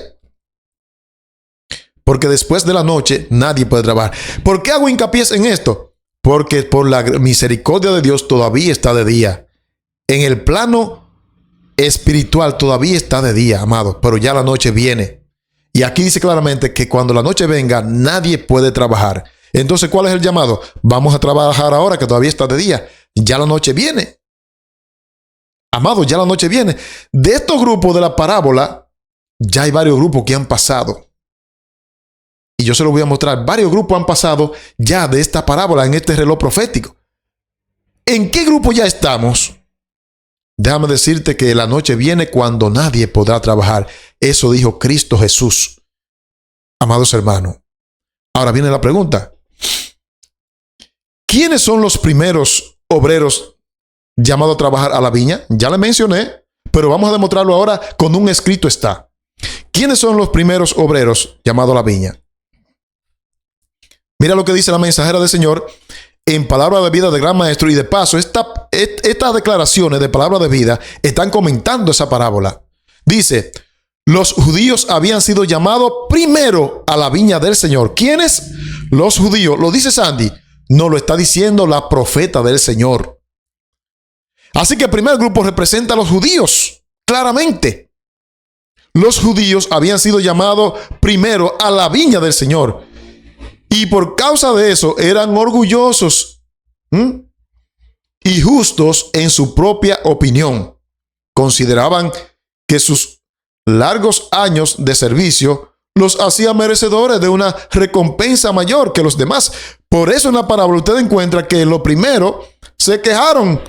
S1: Porque después de la noche nadie puede trabajar. ¿Por qué hago hincapié en esto? Porque por la misericordia de Dios todavía está de día. En el plano espiritual todavía está de día, amado, pero ya la noche viene. Y aquí dice claramente que cuando la noche venga nadie puede trabajar. Entonces, ¿cuál es el llamado? Vamos a trabajar ahora que todavía está de día. Ya la noche viene. Amado, ya la noche viene. De estos grupos de la parábola, ya hay varios grupos que han pasado. Y yo se lo voy a mostrar. Varios grupos han pasado ya de esta parábola en este reloj profético. ¿En qué grupo ya estamos? Déjame decirte que la noche viene cuando nadie podrá trabajar. Eso dijo Cristo Jesús. Amados hermanos. Ahora viene la pregunta. ¿Quiénes son los primeros obreros llamados a trabajar a la viña? Ya le mencioné, pero vamos a demostrarlo ahora con un escrito está. ¿Quiénes son los primeros obreros llamados a la viña? Mira lo que dice la mensajera del Señor en palabra de vida del gran maestro. Y de paso, estas declaraciones de palabra de vida están comentando esa parábola. Dice, los judíos habían sido llamados primero a la viña del Señor. ¿Quiénes? Los judíos. Lo dice Sandy. No, lo está diciendo la profeta del Señor. Así que el primer grupo representa a los judíos, claramente. Los judíos habían sido llamados primero a la viña del Señor. Y por causa de eso eran orgullosos y justos en su propia opinión. Consideraban que sus largos años de servicio los hacían merecedores de una recompensa mayor que los demás. Por eso en la parábola usted encuentra que lo primero se quejaron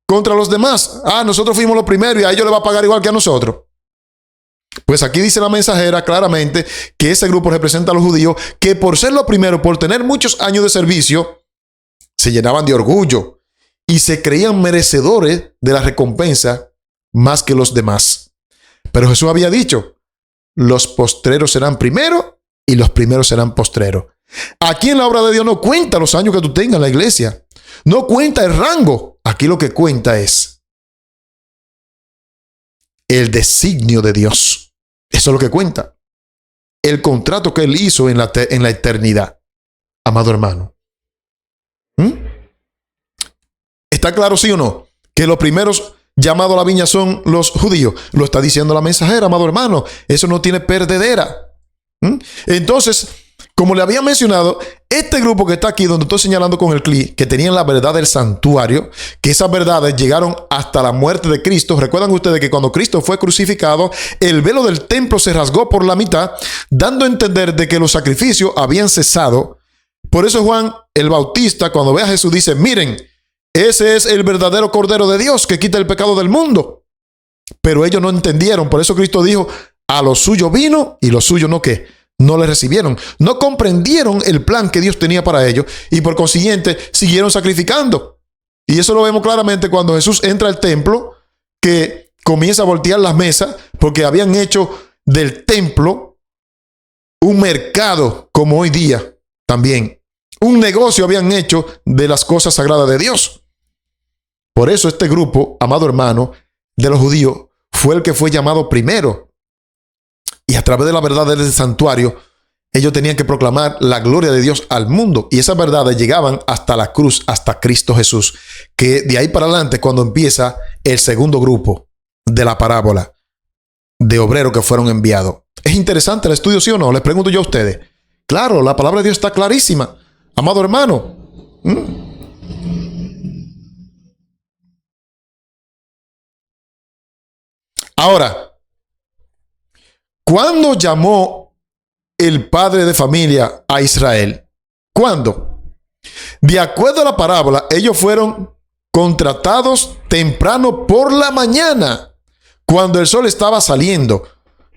S1: contra los demás. Nosotros fuimos los primeros y a ellos les va a pagar igual que a nosotros. Pues aquí dice la mensajera claramente que ese grupo representa a los judíos que por ser los primeros, por tener muchos años de servicio, se llenaban de orgullo y se creían merecedores de la recompensa más que los demás. Pero Jesús había dicho, los postreros serán primeros y los primeros serán postreros. Aquí en la obra de Dios no cuenta los años que tú tengas en la iglesia. No cuenta el rango. Aquí lo que cuenta es el designio de Dios. Eso es lo que cuenta. El contrato que Él hizo en la eternidad. Amado hermano. ¿Está claro, sí o no? Que los primeros llamado a la viña son los judíos. Lo está diciendo la mensajera, amado hermano. Eso no tiene perdedera. Entonces, como le había mencionado, este grupo que está aquí, donde estoy señalando con el clic, que tenían la verdad del santuario, que esas verdades llegaron hasta la muerte de Cristo. Recuerdan ustedes que cuando Cristo fue crucificado, el velo del templo se rasgó por la mitad, dando a entender de que los sacrificios habían cesado. Por eso Juan el Bautista, cuando ve a Jesús, dice: miren, ese es el verdadero Cordero de Dios que quita el pecado del mundo. Pero ellos no entendieron. Por eso Cristo dijo: a lo suyo vino y lo suyo no ¿qué? No le recibieron. No comprendieron el plan que Dios tenía para ellos y por consiguiente siguieron sacrificando. Y eso lo vemos claramente cuando Jesús entra al templo, que comienza a voltear las mesas porque habían hecho del templo un mercado, como hoy día también. Un negocio habían hecho de las cosas sagradas de Dios. Por eso este grupo, amado hermano, de los judíos, fue el que fue llamado primero. Y a través de la verdad del santuario, ellos tenían que proclamar la gloria de Dios al mundo. Y esas verdades llegaban hasta la cruz, hasta Cristo Jesús. Que de ahí para adelante, cuando empieza el segundo grupo de la parábola de obreros que fueron enviados. ¿Es interesante el estudio, sí o no? Les pregunto yo a ustedes. Claro, la palabra de Dios está clarísima. Amado hermano. Ahora, ¿cuándo llamó el padre de familia a Israel? ¿Cuándo? De acuerdo a la parábola, ellos fueron contratados temprano por la mañana, cuando el sol estaba saliendo.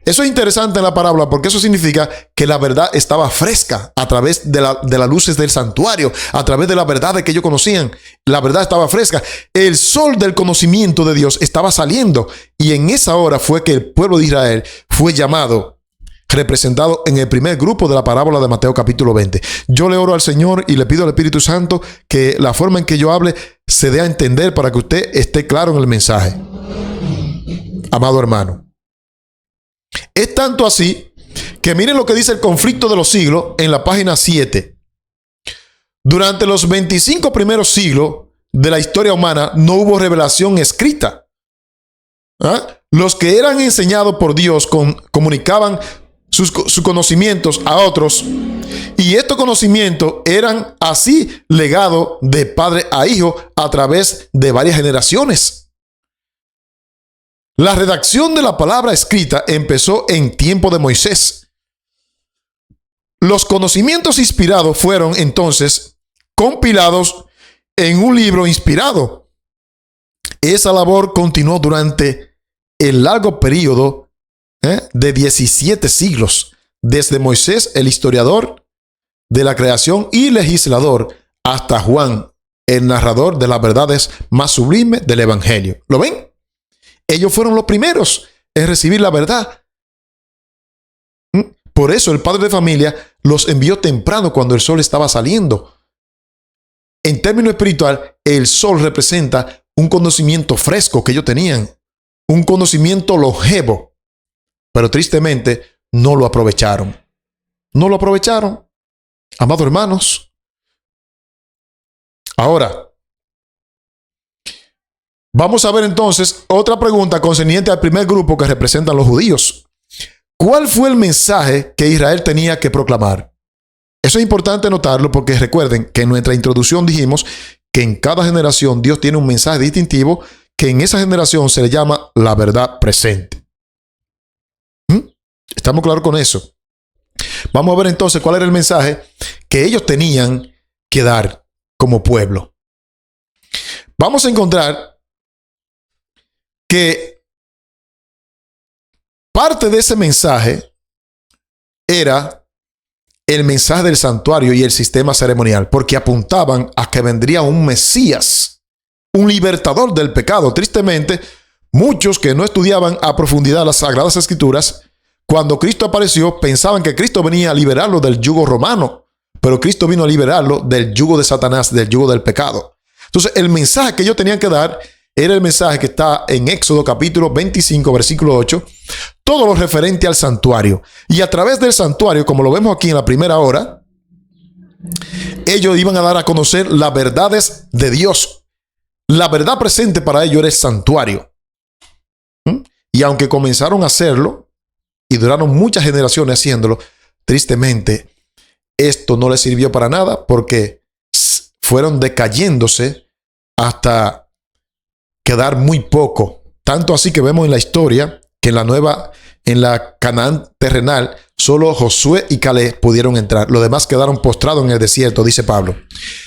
S1: Eso es interesante en la parábola porque eso significa que la verdad estaba fresca a través de las luces del santuario, a través de la verdad que ellos conocían. La verdad estaba fresca. El sol del conocimiento de Dios estaba saliendo y en esa hora fue que el pueblo de Israel fue llamado, representado en el primer grupo de la parábola de Mateo capítulo 20. Yo le oro al Señor y le pido al Espíritu Santo que la forma en que yo hable se dé a entender para que usted esté claro en el mensaje. Amado hermano. Es tanto así que miren lo que dice el conflicto de los siglos en la página 7. Durante los 25 primeros siglos de la historia humana no hubo revelación escrita. Los que eran enseñados por Dios comunicaban sus conocimientos a otros y estos conocimientos eran así legados de padre a hijo a través de varias generaciones. La redacción de la palabra escrita empezó en tiempo de Moisés. Los conocimientos inspirados fueron entonces compilados en un libro inspirado. Esa labor continuó durante el largo periodo de 17 siglos, desde Moisés, el historiador de la creación y legislador, hasta Juan, el narrador de las verdades más sublimes del Evangelio. ¿Lo ven? Ellos fueron los primeros en recibir la verdad. Por eso el padre de familia los envió temprano cuando el sol estaba saliendo. En términos espiritual, el sol representa un conocimiento fresco que ellos tenían, un conocimiento longevo, pero tristemente no lo aprovecharon. No lo aprovecharon, amados hermanos. Ahora, vamos a ver entonces otra pregunta concerniente al primer grupo que representan los judíos. ¿Cuál fue el mensaje que Israel tenía que proclamar? Eso es importante notarlo porque recuerden que en nuestra introducción dijimos que en cada generación Dios tiene un mensaje distintivo que en esa generación se le llama la verdad presente. ¿Estamos claros con eso? Vamos a ver entonces cuál era el mensaje que ellos tenían que dar como pueblo. Vamos a encontrar que parte de ese mensaje era el mensaje del santuario y el sistema ceremonial, porque apuntaban a que vendría un Mesías, un libertador del pecado. Tristemente, muchos que no estudiaban a profundidad las Sagradas Escrituras, cuando Cristo apareció, pensaban que Cristo venía a liberarlo del yugo romano, pero Cristo vino a liberarlo del yugo de Satanás, del yugo del pecado. Entonces, el mensaje que ellos tenían que dar era el mensaje que está en Éxodo capítulo 25, versículo 8, todo lo referente al santuario. Y a través del santuario, como lo vemos aquí en la primera hora, ellos iban a dar a conocer las verdades de Dios. La verdad presente para ellos era el santuario. ¿Mm? Y aunque comenzaron a hacerlo y duraron muchas generaciones haciéndolo, tristemente esto no les sirvió para nada porque fueron decayéndose hasta quedar muy poco. Tanto así que vemos en la historia que en la Canaán terrenal, solo Josué y Caleb pudieron entrar. Los demás quedaron postrados en el desierto, dice Pablo.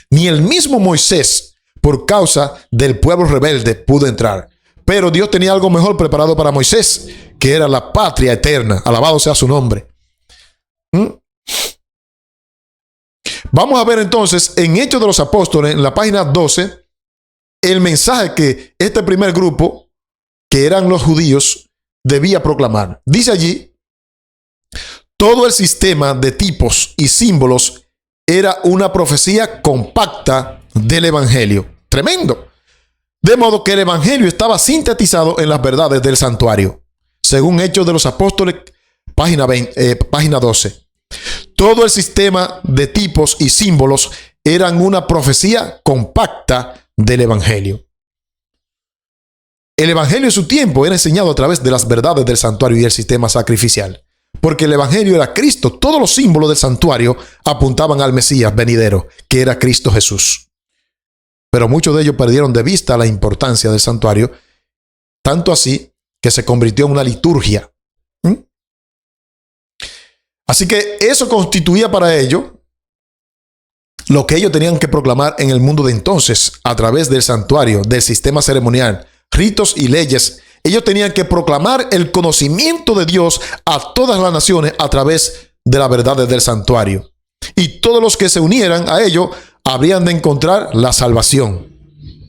S1: Ni el mismo Moisés, por causa del pueblo rebelde, pudo entrar. Pero Dios tenía algo mejor preparado para Moisés, que era la patria eterna. Alabado sea su nombre. Vamos a ver entonces en Hechos de los Apóstoles, en la página 12, el mensaje que este primer grupo, que eran los judíos, debía proclamar. Dice allí: todo el sistema de tipos y símbolos era una profecía compacta del Evangelio. Tremendo. De modo que el Evangelio estaba sintetizado en las verdades del santuario. Según Hechos de los Apóstoles, página 12. Todo el sistema de tipos y símbolos eran una profecía compacta del Evangelio. El Evangelio en su tiempo era enseñado a través de las verdades del santuario y el sistema sacrificial. Porque el Evangelio era Cristo. Todos los símbolos del santuario apuntaban al Mesías venidero, que era Cristo Jesús. Pero muchos de ellos perdieron de vista la importancia del santuario, tanto así que se convirtió en una liturgia. Así que eso constituía para ellos lo que ellos tenían que proclamar en el mundo de entonces, a través del santuario, del sistema ceremonial, ritos y leyes. Ellos tenían que proclamar el conocimiento de Dios a todas las naciones a través de las verdades del santuario. Y todos los que se unieran a ello habrían de encontrar la salvación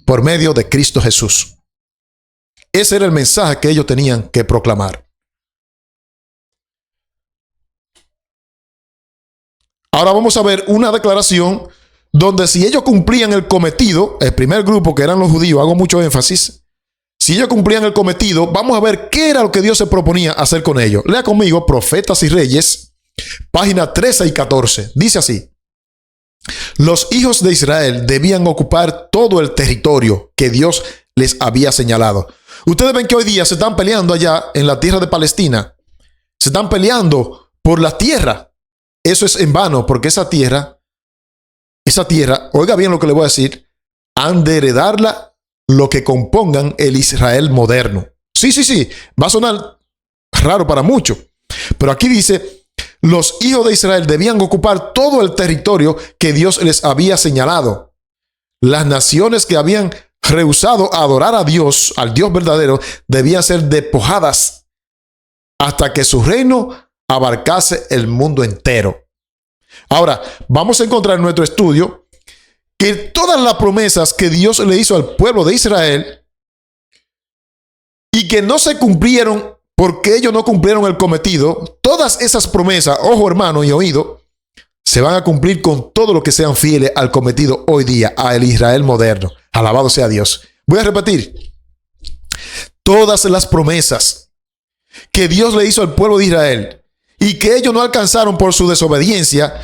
S1: por medio de Cristo Jesús. Ese era el mensaje que ellos tenían que proclamar. Ahora vamos a ver una declaración donde si ellos cumplían el cometido, el primer grupo que eran los judíos, hago mucho énfasis, si ellos cumplían el cometido, vamos a ver qué era lo que Dios se proponía hacer con ellos. Lea conmigo Profetas y Reyes, página 13 y 14. Dice así: los hijos de Israel debían ocupar todo el territorio que Dios les había señalado. Ustedes ven que hoy día se están peleando allá en la tierra de Palestina. Se están peleando por la tierra. Eso es en vano, porque esa tierra, oiga bien lo que le voy a decir, han de heredarla lo que compongan el Israel moderno. Sí, va a sonar raro para muchos, pero aquí dice: los hijos de Israel debían ocupar todo el territorio que Dios les había señalado. Las naciones que habían rehusado a adorar a Dios, al Dios verdadero, debían ser despojadas hasta que su reino abarcase el mundo entero. Ahora, vamos a encontrar en nuestro estudio que todas las promesas que Dios le hizo al pueblo de Israel y que no se cumplieron porque ellos no cumplieron el cometido, todas esas promesas, ojo hermano y oído, se van a cumplir con todo lo que sean fieles al cometido hoy día, al Israel moderno. Alabado sea Dios. Voy a repetir. Todas las promesas que Dios le hizo al pueblo de Israel y que ellos no alcanzaron por su desobediencia,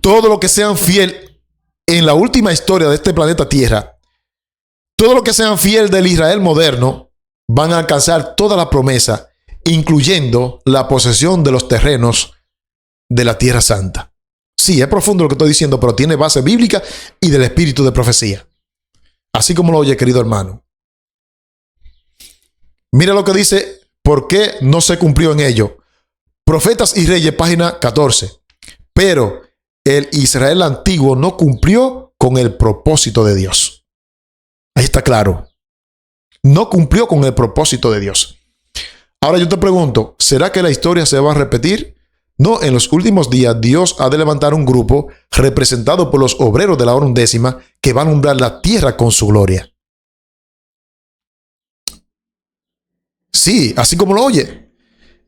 S1: todo lo que sean fiel en la última historia de este planeta Tierra, todo lo que sean fiel del Israel moderno, van a alcanzar toda la promesa, incluyendo la posesión de los terrenos de la Tierra Santa. Sí, es profundo lo que estoy diciendo, pero tiene base bíblica y del espíritu de profecía. Así como lo oye, querido hermano. Mira lo que dice, ¿por qué no se cumplió en ello? Profetas y Reyes, página 14. Pero el Israel antiguo no cumplió con el propósito de Dios. Ahí está claro. No cumplió con el propósito de Dios. Ahora yo te pregunto, ¿será que la historia se va a repetir? No, en los últimos días Dios ha de levantar un grupo representado por los obreros de la hora undécima que van a alumbrar la tierra con su gloria. Sí, así como lo oye.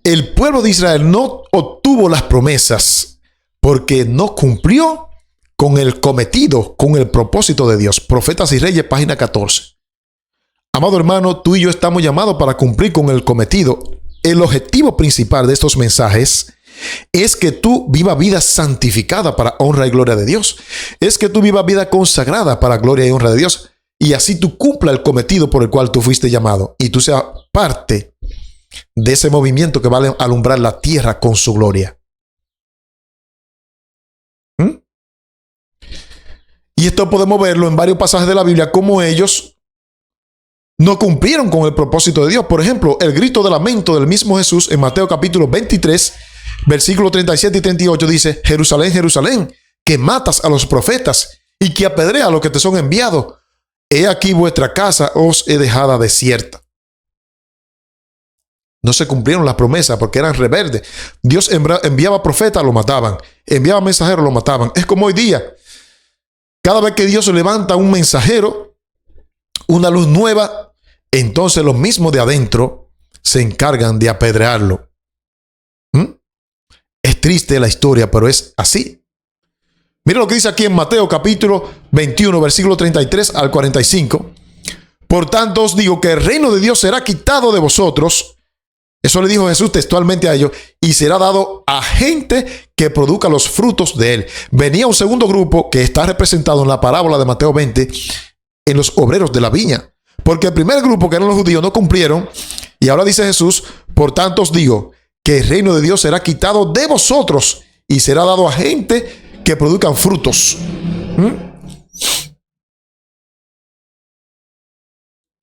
S1: El pueblo de Israel no obtuvo las promesas porque no cumplió con el cometido, con el propósito de Dios. Profetas y Reyes, página 14. Amado hermano, tú y yo estamos llamados para cumplir con el cometido. El objetivo principal de estos mensajes es que tú vivas vida santificada para honra y gloria de Dios. Es que tú vivas vida consagrada para gloria y honra de Dios. Y así tú cumpla el cometido por el cual tú fuiste llamado. Y tú seas parte de ese movimiento que va a alumbrar la tierra con su gloria. Y esto podemos verlo en varios pasajes de la Biblia, como ellos no cumplieron con el propósito de Dios. Por ejemplo, el grito de lamento del mismo Jesús en Mateo capítulo 23, versículos 37 y 38 dice: Jerusalén, Jerusalén, que matas a los profetas y que apedreas a los que te son enviados. He aquí vuestra casa os he dejada desierta. No se cumplieron las promesas porque eran rebeldes. Dios enviaba profetas, lo mataban. Enviaba mensajeros, lo mataban. Es como hoy día. Cada vez que Dios levanta un mensajero, una luz nueva, entonces los mismos de adentro se encargan de apedrearlo. Es triste la historia, pero es así. Mira lo que dice aquí en Mateo capítulo 21, versículo 33 al 45. Por tanto os digo que el reino de Dios será quitado de vosotros. Eso le dijo Jesús textualmente a ellos, y será dado a gente que produzca los frutos de él. Venía un segundo grupo que está representado en la parábola de Mateo 20, en los obreros de la viña. Porque el primer grupo, que eran los judíos, no cumplieron. Y ahora dice Jesús: por tanto os digo que el reino de Dios será quitado de vosotros y será dado a gente que produzcan frutos.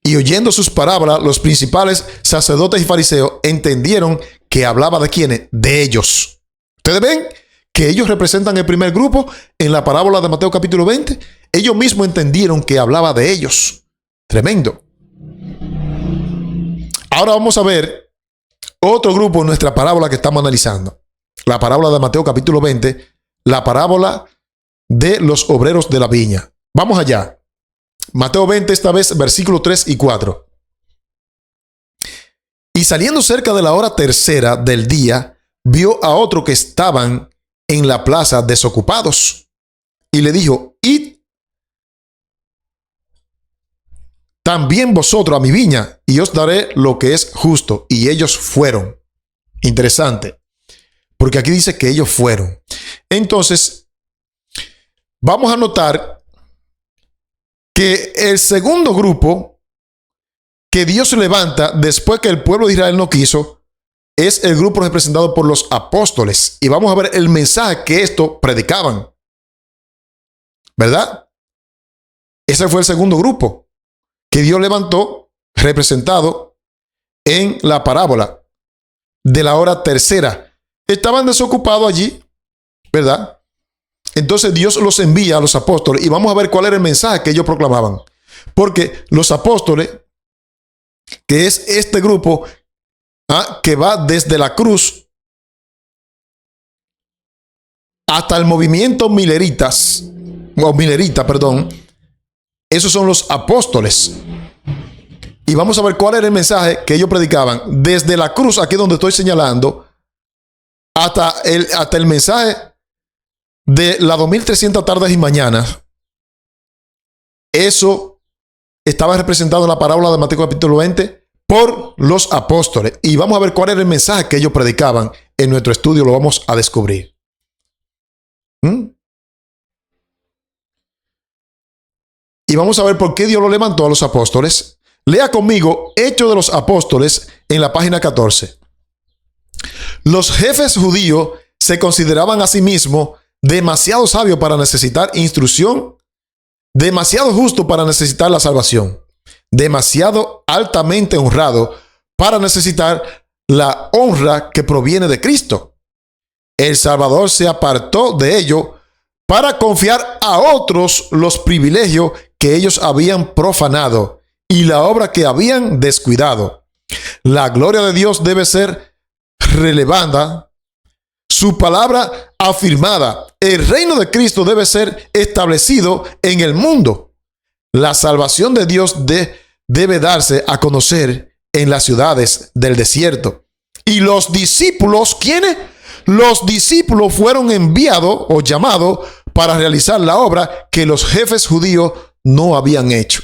S1: Y oyendo sus parábolas, los principales sacerdotes y fariseos entendieron que hablaba de quiénes, de ellos. Ustedes ven que ellos representan el primer grupo en la parábola de Mateo capítulo 20. Ellos mismos entendieron que hablaba de ellos. Tremendo. Ahora vamos a ver otro grupo en nuestra parábola que estamos analizando. La parábola de Mateo capítulo 20, la parábola de los obreros de la viña. Vamos allá. Mateo 20, esta vez, versículos 3 y 4. Y saliendo cerca de la hora tercera del día, vio a otro que estaban en la plaza desocupados. Y le dijo: id también vosotros a mi viña, y os daré lo que es justo. Y ellos fueron. Interesante, porque aquí dice que ellos fueron. Entonces, vamos a notar que el segundo grupo que Dios levanta después que el pueblo de Israel no quiso es el grupo representado por los apóstoles. Y vamos a ver el mensaje que estos predicaban. ¿Verdad? Ese fue el segundo grupo que Dios levantó, representado en la parábola de la hora tercera. Estaban desocupados allí, ¿verdad? Entonces Dios los envía a los apóstoles y vamos a ver cuál era el mensaje que ellos proclamaban. Porque los apóstoles, que es este grupo que va desde la cruz hasta el movimiento milerita, esos son los apóstoles. Y vamos a ver cuál era el mensaje que ellos predicaban desde la cruz, aquí donde estoy señalando, hasta el mensaje de las 2300 tardes y mañanas. Eso estaba representado en la parábola de Mateo capítulo 20 por los apóstoles. Y vamos a ver cuál era el mensaje que ellos predicaban. En nuestro estudio lo vamos a descubrir. Y vamos a ver por qué Dios lo levantó a los apóstoles. Lea conmigo Hechos de los Apóstoles en la página 14. Los jefes judíos se consideraban a sí mismos demasiado sabios para necesitar instrucción, demasiado justo para necesitar la salvación, demasiado altamente honrado para necesitar la honra que proviene de Cristo. El Salvador se apartó de ello para confiar a otros los privilegios que ellos habían profanado y la obra que habían descuidado. La gloria de Dios debe ser relevada, su palabra afirmada. El reino de Cristo debe ser establecido en el mundo. La salvación de Dios debe darse a conocer en las ciudades del desierto. Y los discípulos, ¿quiénes? Los discípulos fueron enviados o llamados para realizar la obra que los jefes judíos no habían hecho.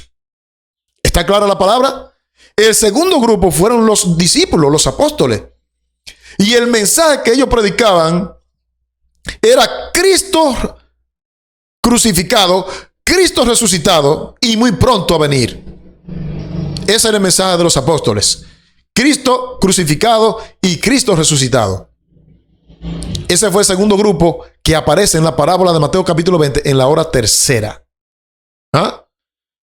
S1: ¿Está clara la palabra? El segundo grupo fueron los discípulos, los apóstoles. Y el mensaje que ellos predicaban era Cristo crucificado, Cristo resucitado y muy pronto a venir. Ese era el mensaje de los apóstoles. Cristo crucificado y Cristo resucitado. Ese fue el segundo grupo que aparece en la parábola de Mateo capítulo 20 en la hora tercera. ¿Ah?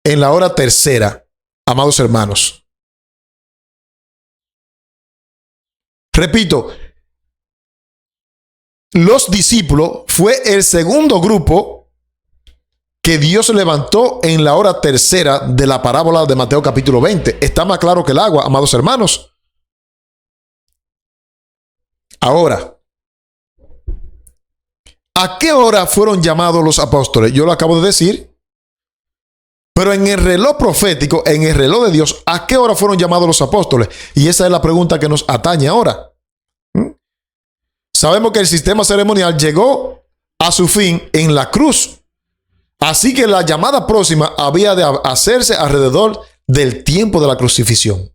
S1: En la hora tercera, amados hermanos. Repito, los discípulos fue el segundo grupo que Dios levantó en la hora tercera de la parábola de Mateo capítulo 20. Está más claro que el agua, amados hermanos. Ahora, ¿a qué hora fueron llamados los apóstoles? Yo lo acabo de decir. Pero en el reloj profético, en el reloj de Dios, ¿a qué hora fueron llamados los apóstoles? Y esa es la pregunta que nos atañe ahora. Sabemos que el sistema ceremonial llegó a su fin en la cruz. Así que la llamada próxima había de hacerse alrededor del tiempo de la crucifixión.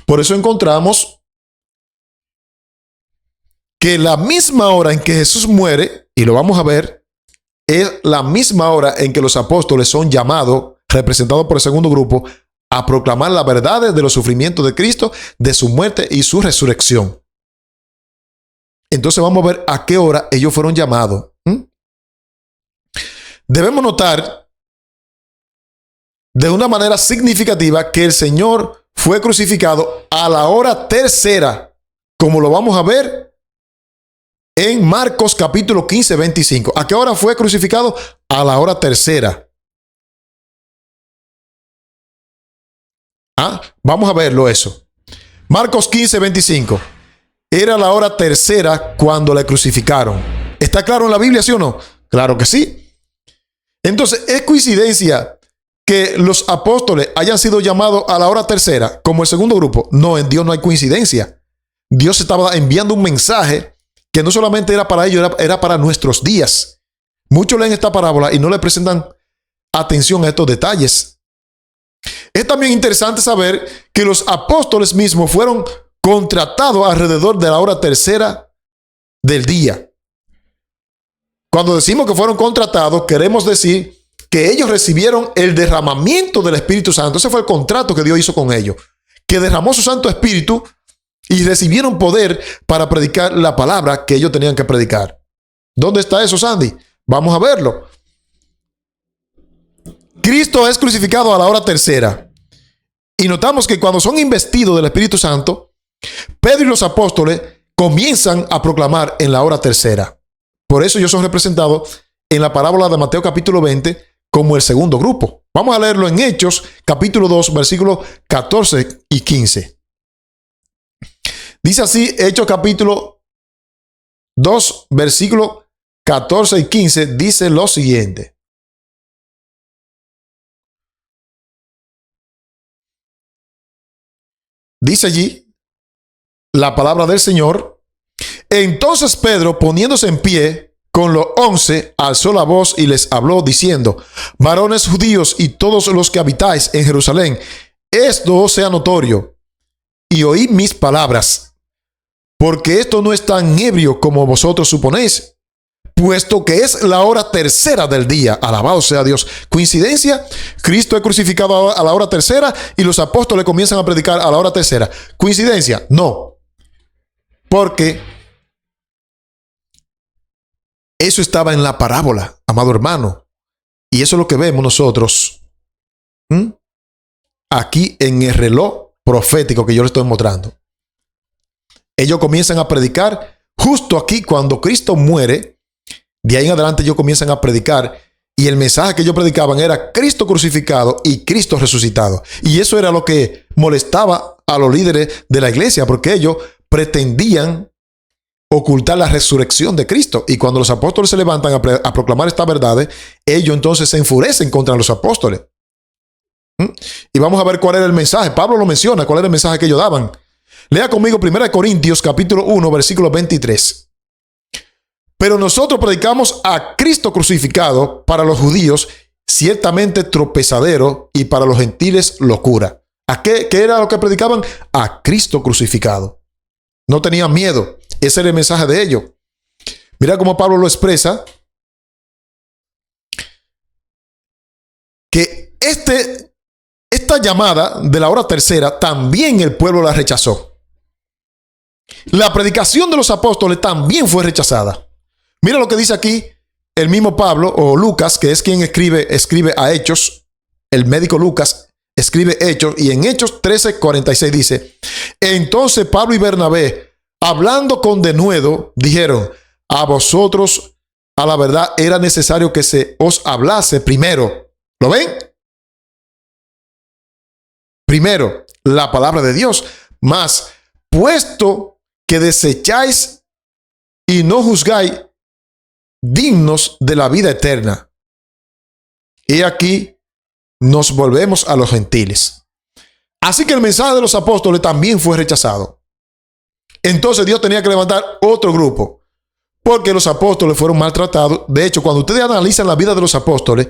S1: Por eso encontramos que la misma hora en que Jesús muere, y lo vamos a ver, es la misma hora en que los apóstoles son llamados, representados por el segundo grupo, a proclamar las verdades de los sufrimientos de Cristo, de su muerte y su resurrección. Entonces vamos a ver a qué hora ellos fueron llamados. Debemos notar de una manera significativa que el Señor fue crucificado a la hora tercera, como lo vamos a ver en Marcos capítulo 15, 25. ¿A qué hora fue crucificado? A la hora tercera. Vamos a verlo eso. Marcos 15, 25. Era la hora tercera cuando le crucificaron. ¿Está claro en la Biblia, sí o no? Claro que sí. Entonces, ¿es coincidencia que los apóstoles hayan sido llamados a la hora tercera como el segundo grupo? No, en Dios no hay coincidencia. Dios estaba enviando un mensaje que no solamente era para ellos, era para nuestros días. Muchos leen esta parábola y no le presentan atención a estos detalles. Es también interesante saber que los apóstoles mismos fueron contratados alrededor de la hora tercera del día. Cuando decimos que fueron contratados, queremos decir que ellos recibieron el derramamiento del Espíritu Santo. Ese fue el contrato que Dios hizo con ellos, que derramó su Santo Espíritu y recibieron poder para predicar la palabra que ellos tenían que predicar. ¿Dónde está eso, Sandy? Vamos a verlo. Cristo es crucificado a la hora tercera. Y notamos que cuando son investidos del Espíritu Santo, Pedro y los apóstoles comienzan a proclamar en la hora tercera. Por eso ellos son representados en la parábola de Mateo capítulo 20 como el segundo grupo. Vamos a leerlo en Hechos capítulo 2, versículos 14 y 15. Dice así, Hechos capítulo 2, versículos 14 y 15, dice lo siguiente. Dice allí la palabra del Señor. Entonces Pedro, poniéndose en pie con los 11, alzó la voz y les habló diciendo: varones judíos y todos los que habitáis en Jerusalén, esto os sea notorio, y oíd mis palabras, porque esto no es tan ebrio como vosotros suponéis, puesto que es la hora tercera del día. Alabado sea Dios. ¿Coincidencia? Cristo es crucificado a la hora tercera y los apóstoles comienzan a predicar a la hora tercera. ¿Coincidencia? No. Porque eso estaba en la parábola, amado hermano. Y eso es lo que vemos nosotros aquí en el reloj profético que yo les estoy mostrando. Ellos comienzan a predicar justo aquí cuando Cristo muere. De ahí en adelante ellos comienzan a predicar. Y el mensaje que ellos predicaban era Cristo crucificado y Cristo resucitado. Y eso era lo que molestaba a los líderes de la iglesia, porque ellos pretendían ocultar la resurrección de Cristo. Y cuando los apóstoles se levantan a proclamar estas verdades, ellos entonces se enfurecen contra los apóstoles. Y vamos a ver cuál era el mensaje. Pablo lo menciona, cuál era el mensaje que ellos daban. Lea conmigo 1 Corintios capítulo 1, versículo 23. Pero nosotros predicamos a Cristo crucificado, para los judíos ciertamente tropezadero y para los gentiles locura. ¿A qué era lo que predicaban? A Cristo crucificado. No tenían miedo. Ese era el mensaje de ellos. Mira cómo Pablo lo expresa. Que esta esta llamada de la hora tercera también el pueblo la rechazó. La predicación de los apóstoles también fue rechazada. Mira lo que dice aquí el mismo Pablo o Lucas, que es quien escribe a Hechos. El médico Lucas escribe Hechos, y en Hechos 13:46 dice: entonces Pablo y Bernabé, hablando con denuedo, dijeron: a vosotros, a la verdad, era necesario que se os hablase primero. ¿Lo ven? Primero, la palabra de Dios. Mas, puesto que desecháis y no juzgáis dignos de la vida eterna, y aquí nos volvemos a los gentiles. Así que el mensaje de los apóstoles también fue rechazado. Entonces Dios tenía que levantar otro grupo, porque los apóstoles fueron maltratados. De hecho, cuando ustedes analizan la vida de los apóstoles,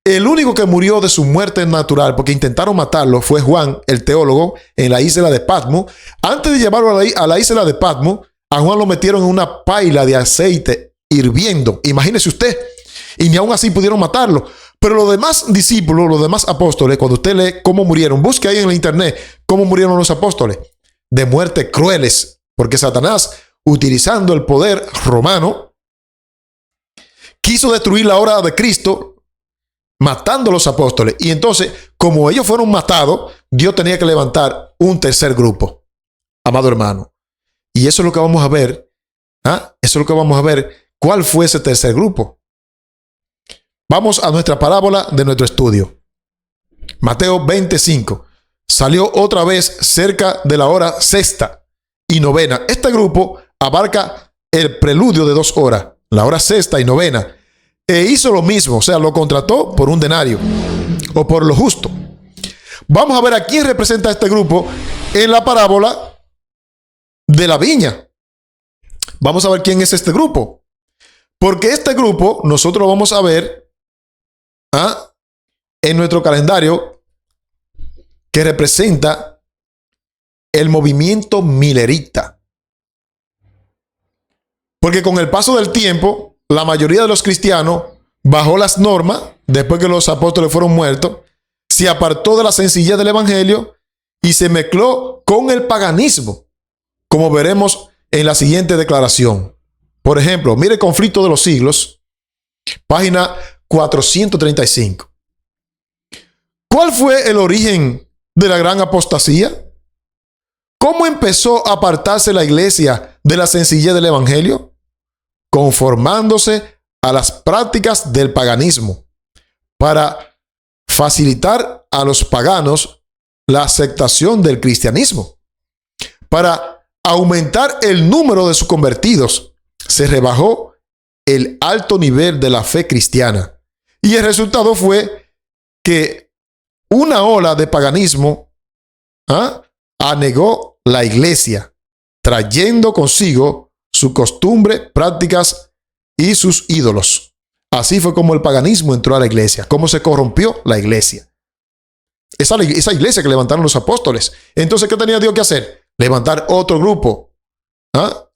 S1: el único que murió de su muerte natural, porque intentaron matarlo, fue Juan, el teólogo, en la isla de Patmos. Antes de llevarlo a la isla de Patmos, a Juan lo metieron en una paila de aceite hirviendo. Imagínese usted. Y ni aún así pudieron matarlo. Pero los demás discípulos, los demás apóstoles, cuando usted lee cómo murieron, busque ahí en la internet cómo murieron los apóstoles. De muerte crueles, porque Satanás, utilizando el poder romano, quiso destruir la obra de Cristo, matando a los apóstoles. Y entonces, como ellos fueron matados, Dios tenía que levantar un tercer grupo, amado hermano. Y eso es lo que vamos a ver. Eso es lo que vamos a ver. ¿Cuál fue ese tercer grupo? Vamos a nuestra parábola de nuestro estudio. Mateo 25. Salió otra vez cerca de la hora sexta y novena. Este grupo abarca el preludio de 2 horas, la hora sexta y novena. E hizo lo mismo, o sea, lo contrató por un denario o por lo justo. Vamos a ver a quién representa este grupo en la parábola de la viña. Vamos a ver quién es este grupo. Porque este grupo nosotros lo vamos a ver en nuestro calendario, que representa el movimiento milerita. Porque con el paso del tiempo, la mayoría de los cristianos bajó las normas después que los apóstoles fueron muertos, se apartó de la sencillez del evangelio y se mezcló con el paganismo, como veremos en la siguiente declaración. Por ejemplo, mire Conflicto de los Siglos, página 435. ¿Cuál fue el origen de la gran apostasía? ¿Cómo empezó a apartarse la iglesia de la sencillez del evangelio? Conformándose a las prácticas del paganismo para facilitar a los paganos la aceptación del cristianismo. Para aumentar el número de sus convertidos, se rebajó el alto nivel de la fe cristiana. Y el resultado fue que una ola de paganismo anegó la iglesia, trayendo consigo su costumbre, prácticas y sus ídolos. Así fue como el paganismo entró a la iglesia, cómo se corrompió la iglesia. Esa iglesia que levantaron los apóstoles. Entonces, ¿qué tenía Dios que hacer? Levantar otro grupo.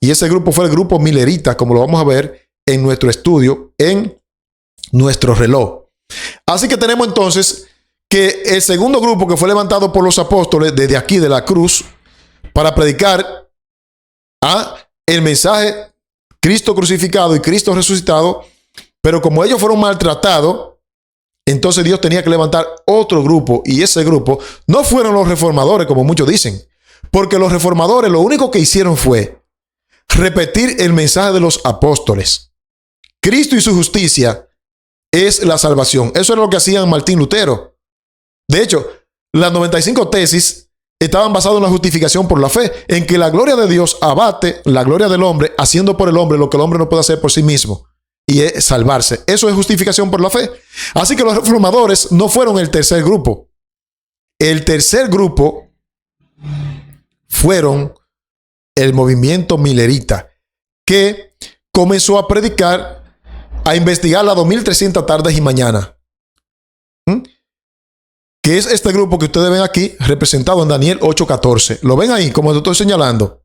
S1: Y ese grupo fue el grupo milerita, como lo vamos a ver en nuestro estudio, en nuestro reloj. Así que tenemos entonces que el segundo grupo que fue levantado por los apóstoles desde aquí de la cruz para predicar el mensaje Cristo crucificado y Cristo resucitado, pero como ellos fueron maltratados, entonces Dios tenía que levantar otro grupo, y ese grupo no fueron los reformadores como muchos dicen, porque los reformadores lo único que hicieron fue repetir el mensaje de los apóstoles. Cristo y su justicia es la salvación. Eso era lo que hacían Martín Lutero. De hecho, las 95 tesis estaban basadas en la justificación por la fe, en que la gloria de Dios abate la gloria del hombre, haciendo por el hombre lo que el hombre no puede hacer por sí mismo, y es salvarse. Eso es justificación por la fe. Así que los reformadores no fueron el tercer grupo. El tercer grupo fueron el movimiento milerita, que comenzó a predicar, a investigar las 2300 tardes y mañanas. Que es este grupo que ustedes ven aquí, representado en Daniel 8:14. Lo ven ahí, como lo estoy señalando,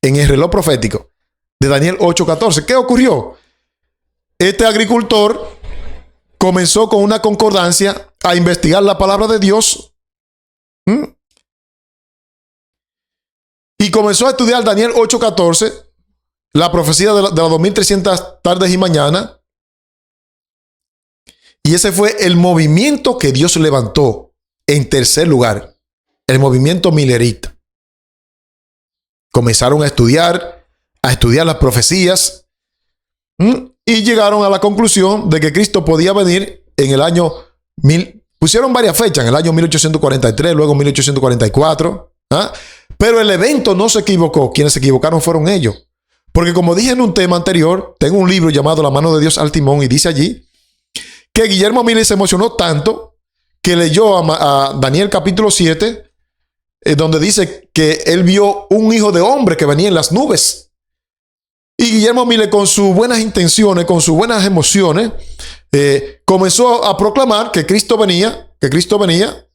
S1: en el reloj profético de Daniel 8:14. ¿Qué ocurrió? Este agricultor comenzó con una concordancia a investigar la palabra de Dios ¿Mm? Y comenzó a estudiar Daniel 8:14, la profecía de las 2300 tardes y mañanas. Y ese fue el movimiento que Dios levantó en tercer lugar, el movimiento milerita. Comenzaron a estudiar las profecías, y llegaron a la conclusión de que Cristo podía venir en el año 1000. Pusieron varias fechas, en el año 1843, luego 1844. Pero el evento no se equivocó. Quienes se equivocaron fueron ellos. Porque como dije en un tema anterior, tengo un libro llamado La mano de Dios al timón, y dice allí que Guillermo Miller se emocionó tanto que leyó a Daniel capítulo 7, donde dice que él vio un hijo de hombre que venía en las nubes. Y Guillermo Miller, con sus buenas intenciones, con sus buenas emociones, comenzó a proclamar que Cristo venía, que Cristo venía.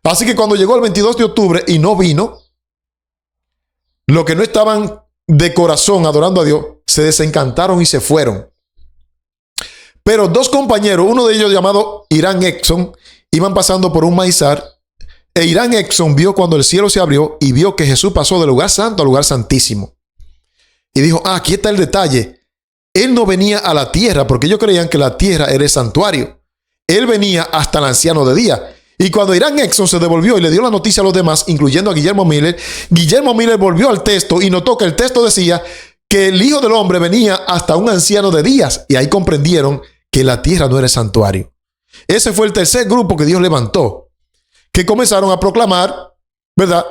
S1: Así que cuando llegó el 22 de octubre y no vino, los que no estaban de corazón adorando a Dios se desencantaron y se fueron. Pero dos compañeros, uno de ellos llamado Irán Exon, iban pasando por un maizal. E Irán Exon vio cuando el cielo se abrió y vio que Jesús pasó del lugar santo al lugar santísimo. Y dijo, aquí está el detalle. Él no venía a la tierra porque ellos creían que la tierra era el santuario. Él venía hasta el anciano de día. Y cuando Irán Exon se devolvió y le dio la noticia a los demás, incluyendo a Guillermo Miller volvió al texto y notó que el texto decía que el Hijo del Hombre venía hasta un anciano de días. Y ahí comprendieron que la tierra no era el santuario. Ese fue el tercer grupo que Dios levantó, que comenzaron a proclamar, ¿verdad?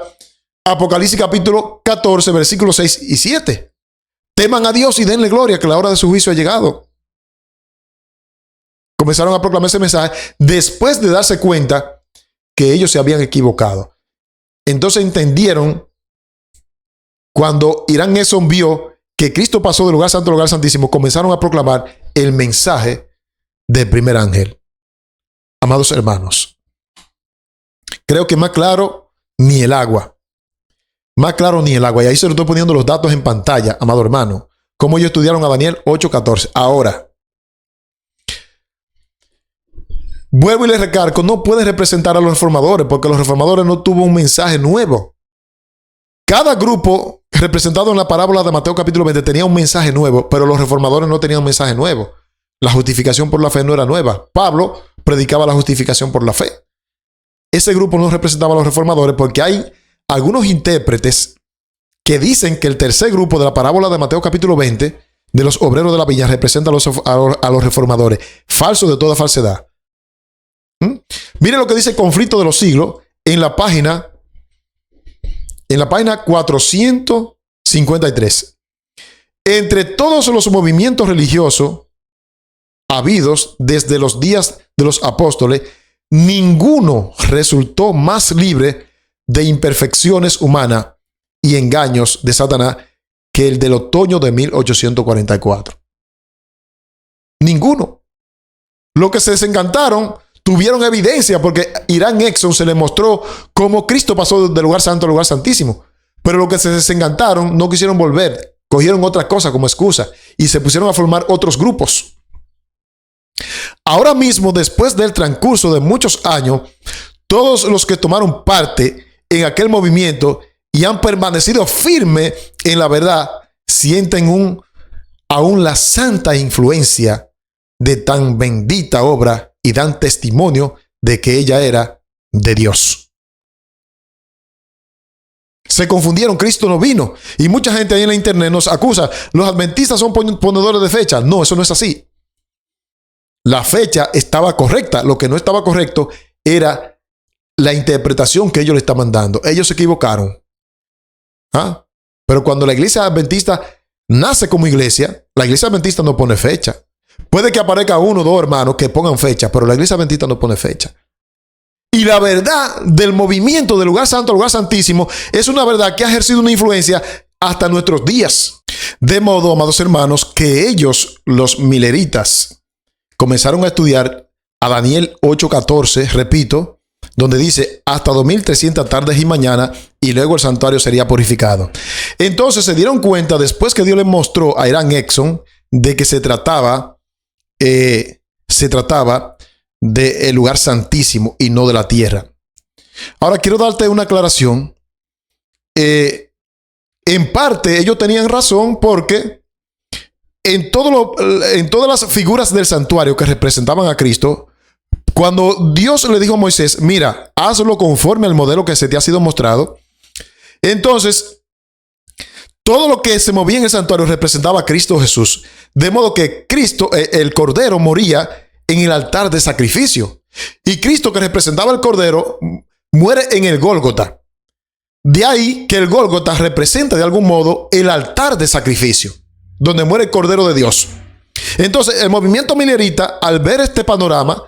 S1: Apocalipsis capítulo 14, versículos 6 y 7. Teman a Dios y denle gloria, que la hora de su juicio ha llegado. Comenzaron a proclamar ese mensaje después de darse cuenta que ellos se habían equivocado. Entonces entendieron, cuando Irán Exon vio que Cristo pasó del lugar santo al lugar santísimo, comenzaron a proclamar el mensaje del primer ángel. Amados hermanos, creo que más claro ni el agua. Más claro ni el agua. Y ahí se lo estoy poniendo los datos en pantalla, amado hermano. Cómo ellos estudiaron a Daniel 8:14. Ahora, vuelvo y les recargo, no pueden representar a los reformadores porque los reformadores no tuvo un mensaje nuevo. Cada grupo representado en la parábola de Mateo capítulo 20 tenía un mensaje nuevo, pero los reformadores no tenían un mensaje nuevo. La justificación por la fe no era nueva. Pablo predicaba la justificación por la fe. Ese grupo no representaba a los reformadores porque hay algunos intérpretes que dicen que el tercer grupo de la parábola de Mateo capítulo 20 de los obreros de la viña representa a los reformadores. Falso de toda falsedad. Miren lo que dice Conflicto de los Siglos en la página 453. Entre todos los movimientos religiosos habidos desde los días de los apóstoles, ninguno resultó más libre de imperfecciones humanas y engaños de Satanás que el del otoño de 1844. Ninguno. Los que se desencantaron tuvieron evidencia porque Irán Exon se le mostró cómo Cristo pasó del lugar santo al lugar santísimo. Pero los que se desencantaron no quisieron volver, cogieron otra cosa como excusa y se pusieron a formar otros grupos. Ahora mismo, después del transcurso de muchos años, todos los que tomaron parte en aquel movimiento y han permanecido firmes en la verdad, sienten aún la santa influencia de tan bendita obra y dan testimonio de que ella era de Dios. Se confundieron, Cristo no vino. Y mucha gente ahí en la internet nos acusa, los adventistas son ponedores de fecha. No, eso no es así. La fecha estaba correcta. Lo que no estaba correcto era la interpretación que ellos le estaban dando. Ellos se equivocaron. Pero cuando la iglesia adventista nace como iglesia, la iglesia adventista no pone fecha. Puede que aparezca uno o dos hermanos que pongan fecha, pero la iglesia adventista no pone fecha. Y la verdad del movimiento del lugar santo al lugar santísimo es una verdad que ha ejercido una influencia hasta nuestros días. De modo, amados hermanos, que ellos, los mileritas, comenzaron a estudiar a Daniel 8:14, repito, donde dice hasta 2300 tardes y mañanas y luego el santuario sería purificado. Entonces se dieron cuenta, después que Dios les mostró a Irán Exon, de que se trataba del lugar santísimo y no de la tierra. Ahora quiero darte una aclaración. En parte ellos tenían razón porque en todas las figuras del santuario que representaban a Cristo, cuando Dios le dijo a Moisés, mira, hazlo conforme al modelo que se te ha sido mostrado, entonces todo lo que se movía en el santuario representaba a Cristo Jesús. De modo que Cristo, el Cordero, moría en el altar de sacrificio. Y Cristo, que representaba al Cordero, muere en el Gólgota. De ahí que el Gólgota representa de algún modo el altar de sacrificio, donde muere el Cordero de Dios. Entonces, el movimiento milerita, al ver este panorama,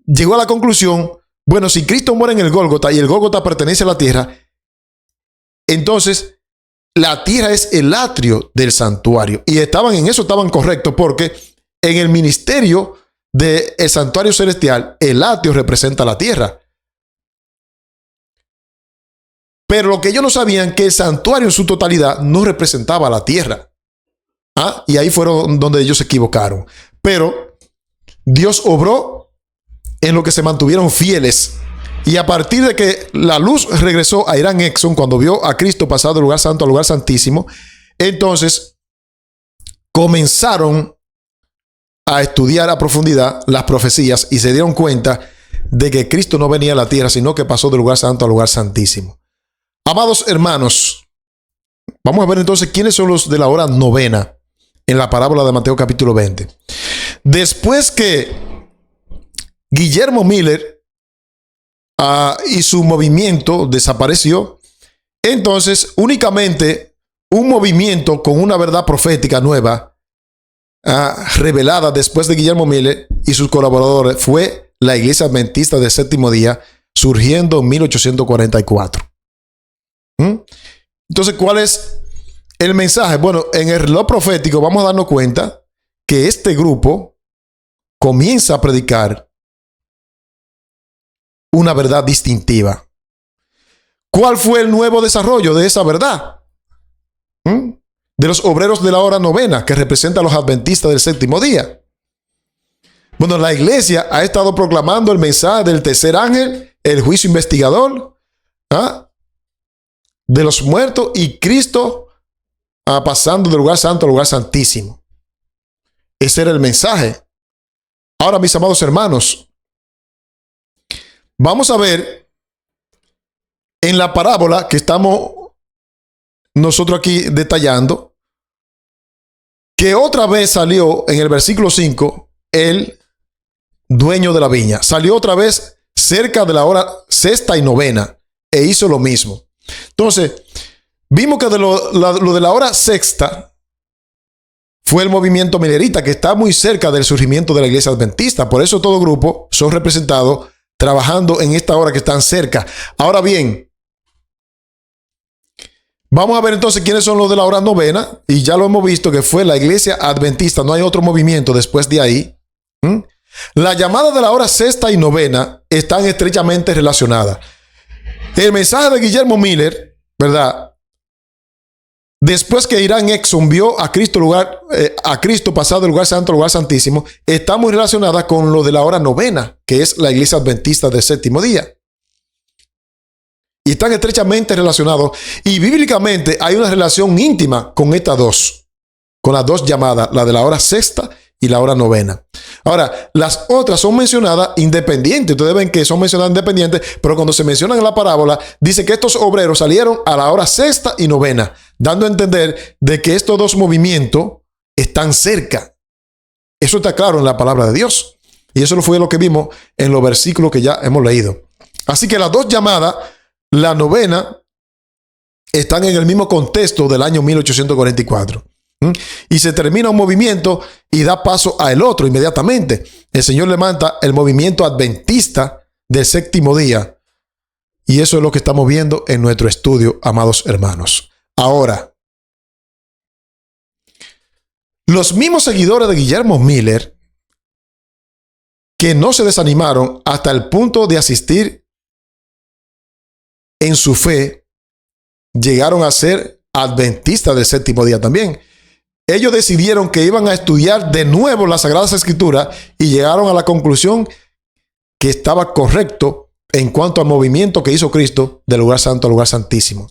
S1: llegó a la conclusión, bueno, si Cristo muere en el Gólgota y el Gólgota pertenece a la tierra, entonces la tierra es el atrio del santuario. Y estaban correctos, porque en el ministerio del santuario celestial, el atrio representa la tierra. Pero lo que ellos no sabían, que el santuario en su totalidad no representaba la tierra. Y ahí fueron donde ellos se equivocaron. Pero Dios obró en lo que se mantuvieron fieles. Y a partir de que la luz regresó a Irán Exxon, cuando vio a Cristo pasar del lugar santo al lugar santísimo, entonces comenzaron a estudiar a profundidad las profecías y se dieron cuenta de que Cristo no venía a la tierra, sino que pasó del lugar santo al lugar santísimo. Amados hermanos, vamos a ver entonces quiénes son los de la hora novena en la parábola de Mateo capítulo 20. Después que Guillermo Miller y su movimiento desapareció, entonces únicamente un movimiento con una verdad profética nueva revelada después de Guillermo Miller y sus colaboradores fue la Iglesia Adventista del Séptimo Día, surgiendo en 1844. Entonces, ¿cuál es el mensaje? Bueno, en el reloj profético vamos a darnos cuenta que este grupo comienza a predicar una verdad distintiva. ¿Cuál fue el nuevo desarrollo de esa verdad? De los obreros de la hora novena, que representan a los adventistas del séptimo día. Bueno, la iglesia ha estado proclamando el mensaje del tercer ángel, el juicio investigador, de los muertos, y Cristo pasando del lugar santo al lugar santísimo. Ese era el mensaje. Ahora, mis amados hermanos, vamos a ver en la parábola que estamos nosotros aquí detallando, que otra vez salió en el versículo 5 el dueño de la viña. Salió otra vez cerca de la hora sexta y novena e hizo lo mismo. Entonces, vimos que lo de la hora sexta fue el movimiento milerita, que está muy cerca del surgimiento de la iglesia adventista. Por eso todo grupo son representados trabajando en esta hora que están cerca. Ahora bien, vamos a ver entonces quiénes son los de la hora novena, y ya lo hemos visto que fue la iglesia adventista, no hay otro movimiento después de ahí. La llamada de la hora sexta y novena están estrechamente relacionadas. El mensaje de Guillermo Miller, ¿verdad? Después que Irán Exxon vio a Cristo pasado del lugar santo al lugar santísimo, está muy relacionada con lo de la hora novena, que es la iglesia adventista del séptimo día. Y están estrechamente relacionados. Y bíblicamente hay una relación íntima con estas dos, con las dos llamadas, la de la hora sexta y la hora novena. Ahora, las otras son mencionadas independientes. Ustedes ven que son mencionadas independientes, pero cuando se mencionan en la parábola, dice que estos obreros salieron a la hora sexta y novena, dando a entender de que estos dos movimientos están cerca. Eso está claro en la palabra de Dios. Y eso fue lo que vimos en los versículos que ya hemos leído. Así que las dos llamadas, la novena, están en el mismo contexto del año 1844. Y se termina un movimiento y da paso al otro inmediatamente. El Señor levanta el movimiento adventista del séptimo día. Y eso es lo que estamos viendo en nuestro estudio, amados hermanos. Ahora, los mismos seguidores de Guillermo Miller, que no se desanimaron hasta el punto de asistir en su fe, llegaron a ser adventistas del séptimo día también. Ellos decidieron que iban a estudiar de nuevo las Sagradas Escrituras y llegaron a la conclusión que estaba correcto en cuanto al movimiento que hizo Cristo del lugar santo al lugar santísimo.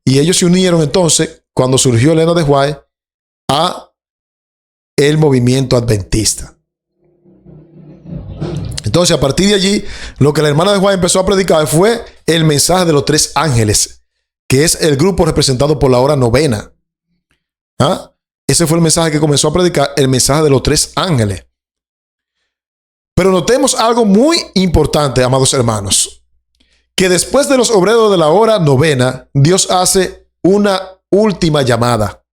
S1: Y ellos se unieron entonces, cuando surgió Elena de White, a el movimiento adventista. Entonces, a partir de allí, lo que la hermana de White empezó a predicar fue el mensaje de los tres ángeles, que es el grupo representado por la hora novena. Ese fue el mensaje que comenzó a predicar, el mensaje de los tres ángeles. Pero notemos algo muy importante, amados hermanos, que después de los obreros de la hora novena, Dios hace una última llamada,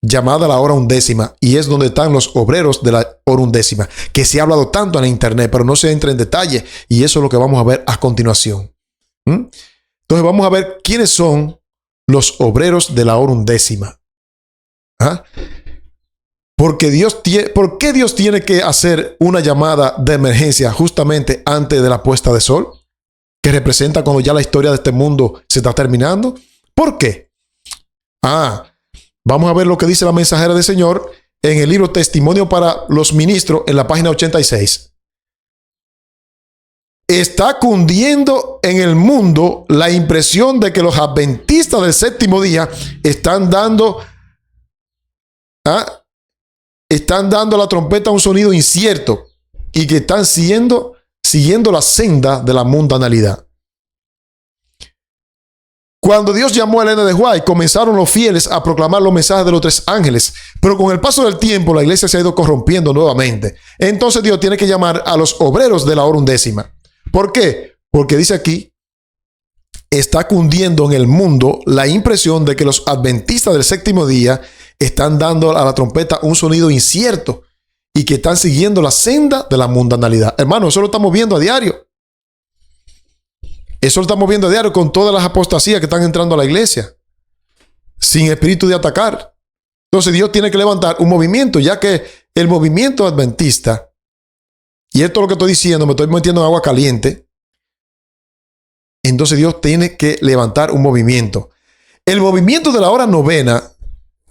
S1: llamada a la hora undécima, y es donde están los obreros de la hora undécima, que se ha hablado tanto en la internet, pero no se entra en detalle, y eso es lo que vamos a ver a continuación. Entonces vamos a ver quiénes son los obreros de la hora undécima. ¿Por qué Dios tiene que hacer una llamada de emergencia justamente antes de la puesta de sol? Que representa cuando ya la historia de este mundo se está terminando. ¿Por qué? Vamos a ver lo que dice la mensajera del Señor en el libro Testimonio para los Ministros, en la página 86. Está cundiendo en el mundo la impresión de que los adventistas del séptimo día están dando a la trompeta un sonido incierto y que están siguiendo la senda de la mundanalidad. Cuando Dios llamó a Elena de White, comenzaron los fieles a proclamar los mensajes de los tres ángeles, pero con el paso del tiempo la iglesia se ha ido corrompiendo nuevamente. Entonces Dios tiene que llamar a los obreros de la hora undécima. ¿Por qué? Porque dice aquí, está cundiendo en el mundo la impresión de que los adventistas del séptimo día están dando a la trompeta un sonido incierto y que están siguiendo la senda de la mundanalidad. Hermano, eso lo estamos viendo a diario. Eso lo estamos viendo a diario con todas las apostasías que están entrando a la iglesia, sin espíritu de atacar. Entonces Dios tiene que levantar un movimiento, ya que el movimiento adventista, y esto es lo que estoy diciendo, me estoy metiendo en agua caliente, entonces Dios tiene que levantar un movimiento. El movimiento de la hora novena,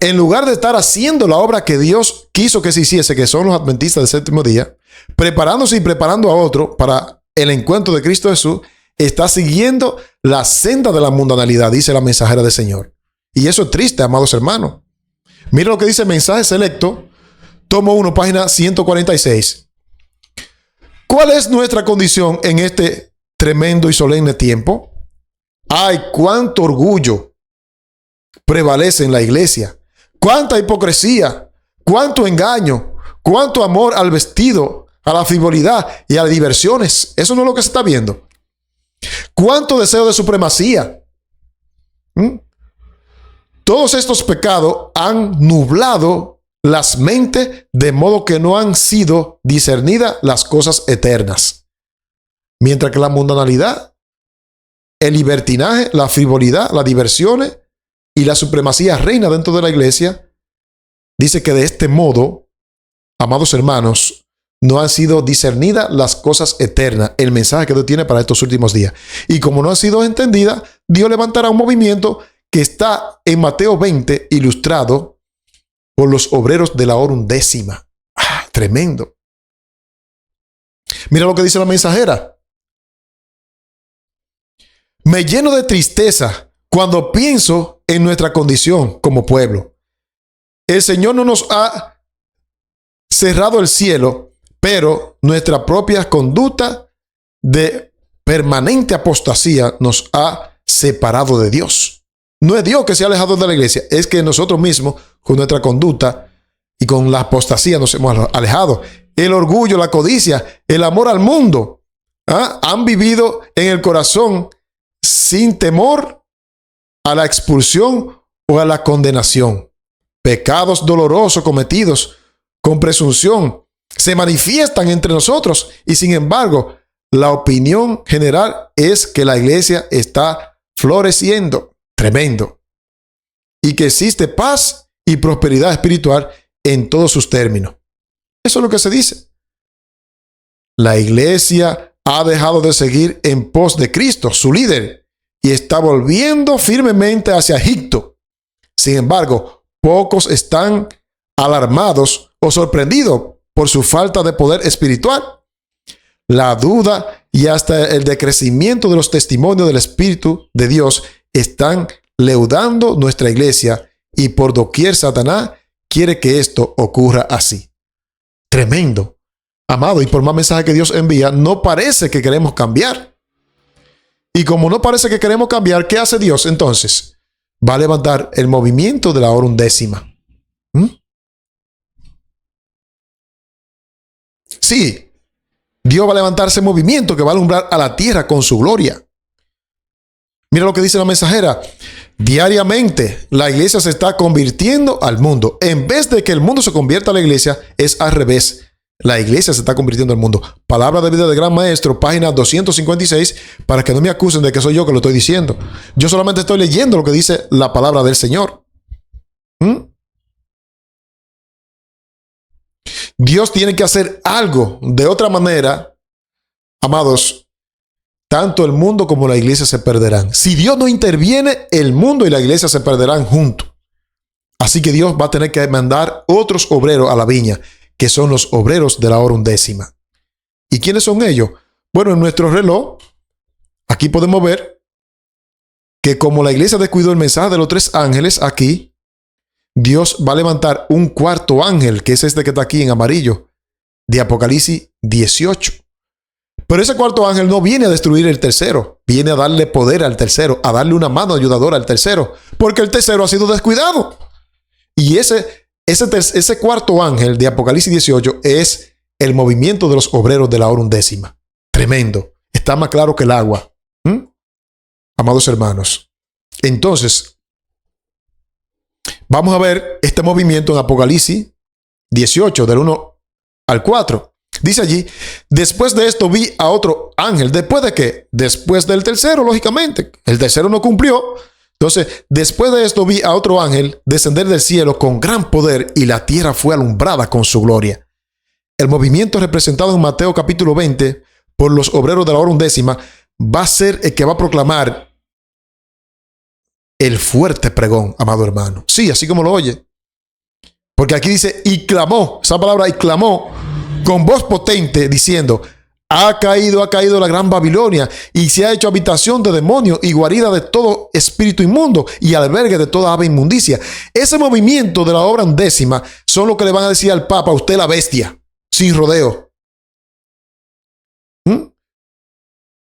S1: en lugar de estar haciendo la obra que Dios quiso que se hiciese, que son los adventistas del séptimo día, preparándose y preparando a otro para el encuentro de Cristo Jesús, está siguiendo la senda de la mundanalidad, dice la mensajera del Señor. Y eso es triste, amados hermanos. Mira lo que dice Mensaje Selecto, tomo 1, página 146. ¿Cuál es nuestra condición en este tremendo y solemne tiempo? ¡Ay, cuánto orgullo prevalece en la iglesia! ¡Cuánta hipocresía! ¡Cuánto engaño! ¡Cuánto amor al vestido, a la frivolidad y a las diversiones! Eso no es lo que se está viendo. ¿Cuánto deseo de supremacía? Todos estos pecados han nublado las mentes de modo que no han sido discernidas las cosas eternas. Mientras que la mundanalidad, el libertinaje, la frivolidad, las diversiones y la supremacía reina dentro de la iglesia, dice que de este modo, amados hermanos, no han sido discernidas las cosas eternas, el mensaje que Dios tiene para estos últimos días. Y como no han sido entendidas, Dios levantará un movimiento que está en Mateo 20, ilustrado por los obreros de la hora undécima. Tremendo. Mira lo que dice la mensajera. Me lleno de tristeza cuando pienso en nuestra condición como pueblo. El Señor no nos ha cerrado el cielo, pero nuestra propia conducta de permanente apostasía nos ha separado de Dios. No es Dios que se ha alejado de la iglesia, es que nosotros mismos, con nuestra conducta y con la apostasía, nos hemos alejado. El orgullo, la codicia, el amor al mundo, han vivido en el corazón sin temor a la expulsión o a la condenación. Pecados dolorosos cometidos con presunción se manifiestan entre nosotros y sin embargo la opinión general es que la iglesia está floreciendo, tremendo, y que existe paz y prosperidad espiritual en todos sus términos. Eso es lo que se dice. La iglesia ha dejado de seguir en pos de Cristo, su líder, y está volviendo firmemente hacia Egipto. Sin embargo, pocos están alarmados o sorprendidos por su falta de poder espiritual. la duda y hasta el decrecimiento de los testimonios del Espíritu de Dios están leudando nuestra iglesia, y por doquier Satanás quiere que esto ocurra así. Tremendo. Amado, y por más mensajes que Dios envía, no parece que queremos cambiar. Y como no parece que queremos cambiar, ¿qué hace Dios entonces? Va a levantar el movimiento de la hora undécima. Sí, Dios va a levantar ese movimiento que va a alumbrar a la tierra con su gloria. Mira lo que dice la mensajera. Diariamente la iglesia se está convirtiendo al mundo. En vez de que el mundo se convierta a la iglesia, es al revés. La iglesia se está convirtiendo al mundo. Palabra de vida del Gran Maestro, página 256, para que no me acusen de que soy yo que lo estoy diciendo. Yo solamente estoy leyendo lo que dice la palabra del Señor. Dios tiene que hacer algo. De otra manera, amados, tanto el mundo como la iglesia se perderán. Si Dios no interviene, el mundo y la iglesia se perderán juntos. Así que Dios va a tener que mandar otros obreros a la viña, que son los obreros de la hora undécima. ¿Y quiénes son ellos? Bueno, en nuestro reloj, aquí podemos ver que como la iglesia descuidó el mensaje de los 3 ángeles, aquí Dios va a levantar un cuarto ángel, que es este que está aquí en amarillo, de Apocalipsis 18. Pero ese cuarto ángel no viene a destruir el tercero, viene a darle poder al tercero, a darle una mano ayudadora al tercero, porque el tercero ha sido descuidado. Y ese cuarto ángel de Apocalipsis 18 es el movimiento de los obreros de la hora undécima. Tremendo. Está más claro que el agua. Amados hermanos. Entonces, vamos a ver este movimiento en Apocalipsis 18, del 1 al 4. Dice allí, después de esto vi a otro ángel. ¿Después de qué? Después del tercero, lógicamente. El tercero no cumplió. Entonces, después de esto vi a otro ángel descender del cielo con gran poder, y la tierra fue alumbrada con su gloria. El movimiento representado en Mateo capítulo 20 por los obreros de la hora undécima va a ser el que va a proclamar el fuerte pregón, amado hermano. Sí, así como lo oye. Porque aquí dice, y clamó, esa palabra, y clamó con voz potente, diciendo, ha caído la gran Babilonia, y se ha hecho habitación de demonios y guarida de todo espíritu inmundo y albergue de toda ave inmundicia. Ese movimiento de la hora undécima son lo que le van a decir al Papa, usted la bestia, sin rodeo.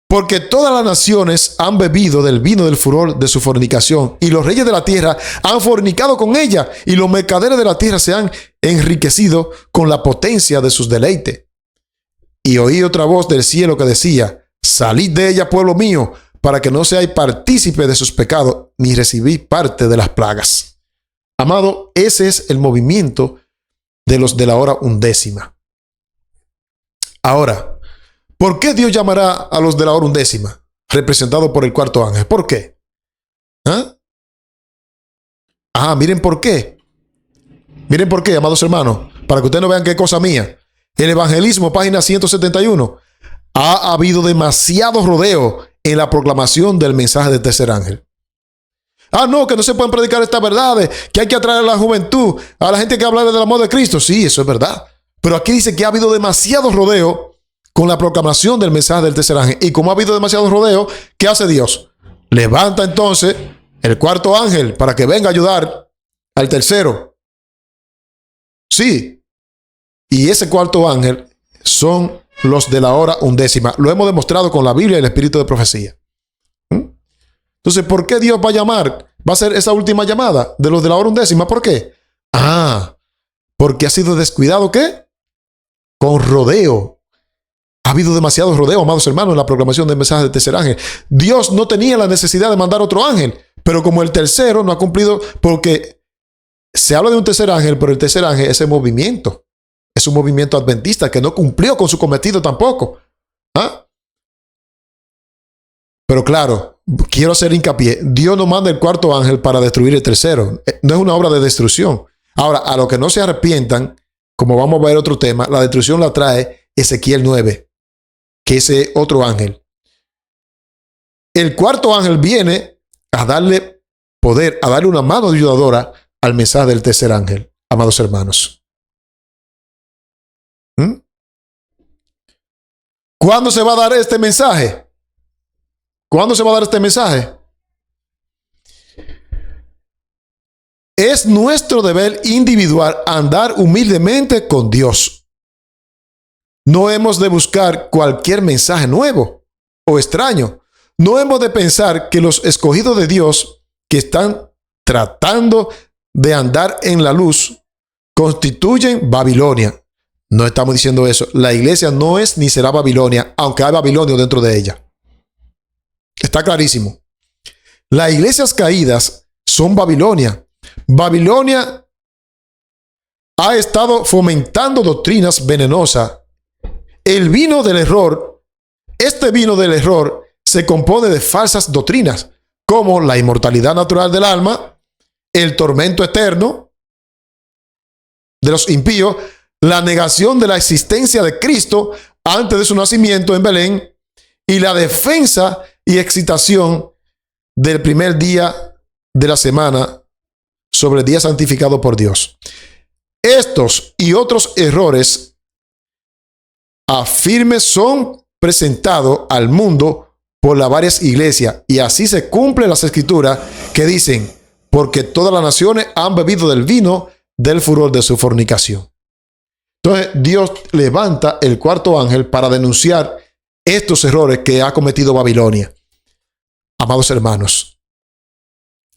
S1: Porque todas las naciones han bebido del vino del furor de su fornicación, y los reyes de la tierra han fornicado con ella, y los mercaderes de la tierra se han enriquecido con la potencia de sus deleites. Y oí otra voz del cielo que decía, salid de ella, pueblo mío, para que no seáis partícipe de sus pecados, ni recibís parte de las plagas. Amado, ese es el movimiento de los de la hora undécima. Ahora, ¿por qué Dios llamará a los de la hora undécima, representado por el cuarto ángel? ¿Por qué? Miren por qué. Miren por qué, amados hermanos, para que ustedes no vean qué cosa mía. El evangelismo, página 171. Ha habido demasiado rodeo en la proclamación del mensaje del tercer ángel. No, que no se pueden predicar estas verdades, que hay que atraer a la juventud, a la gente que habla del amor de Cristo. Sí, eso es verdad. Pero aquí dice que ha habido demasiado rodeo con la proclamación del mensaje del tercer ángel. Y como ha habido demasiado rodeo, ¿qué hace Dios? Levanta entonces el cuarto ángel para que venga a ayudar al tercero. Sí. Y ese cuarto ángel son los de la hora undécima. Lo hemos demostrado con la Biblia y el espíritu de profecía. Entonces, ¿por qué Dios va a llamar? Va a hacer esa última llamada de los de la hora undécima. ¿Por qué? Porque ha sido descuidado, ¿qué? Con rodeo. Ha habido demasiado rodeo, amados hermanos, en la proclamación del mensaje del tercer ángel. Dios no tenía la necesidad de mandar otro ángel, pero como el tercero no ha cumplido, porque se habla de un tercer ángel, pero el tercer ángel es el movimiento. Es un movimiento adventista que no cumplió con su cometido tampoco. Pero claro, quiero hacer hincapié. Dios no manda el cuarto ángel para destruir el tercero. No es una obra de destrucción. Ahora, a los que no se arrepientan, como vamos a ver otro tema, la destrucción la trae Ezequiel 9, que es otro ángel. El cuarto ángel viene a darle poder, a darle una mano ayudadora al mensaje del tercer ángel, amados hermanos. ¿Cuándo se va a dar este mensaje? ¿Cuándo se va a dar este mensaje? Es nuestro deber individual andar humildemente con Dios. No hemos de buscar cualquier mensaje nuevo o extraño. No hemos de pensar que los escogidos de Dios que están tratando de andar en la luz constituyen Babilonia. No estamos diciendo eso. La iglesia no es ni será Babilonia, aunque hay Babilonio dentro de ella. Está clarísimo. Las iglesias caídas son Babilonia. Babilonia ha estado fomentando doctrinas venenosas. El vino del error, este vino del error se compone de falsas doctrinas, como la inmortalidad natural del alma, el tormento eterno de los impíos, la negación de la existencia de Cristo antes de su nacimiento en Belén y la defensa y excitación del primer día de la semana sobre el día santificado por Dios. Estos y otros errores afirmes son presentados al mundo por las varias iglesias y así se cumplen las escrituras que dicen, porque todas las naciones han bebido del vino del furor de su fornicación. Entonces Dios levanta el cuarto ángel para denunciar estos errores que ha cometido Babilonia. Amados hermanos,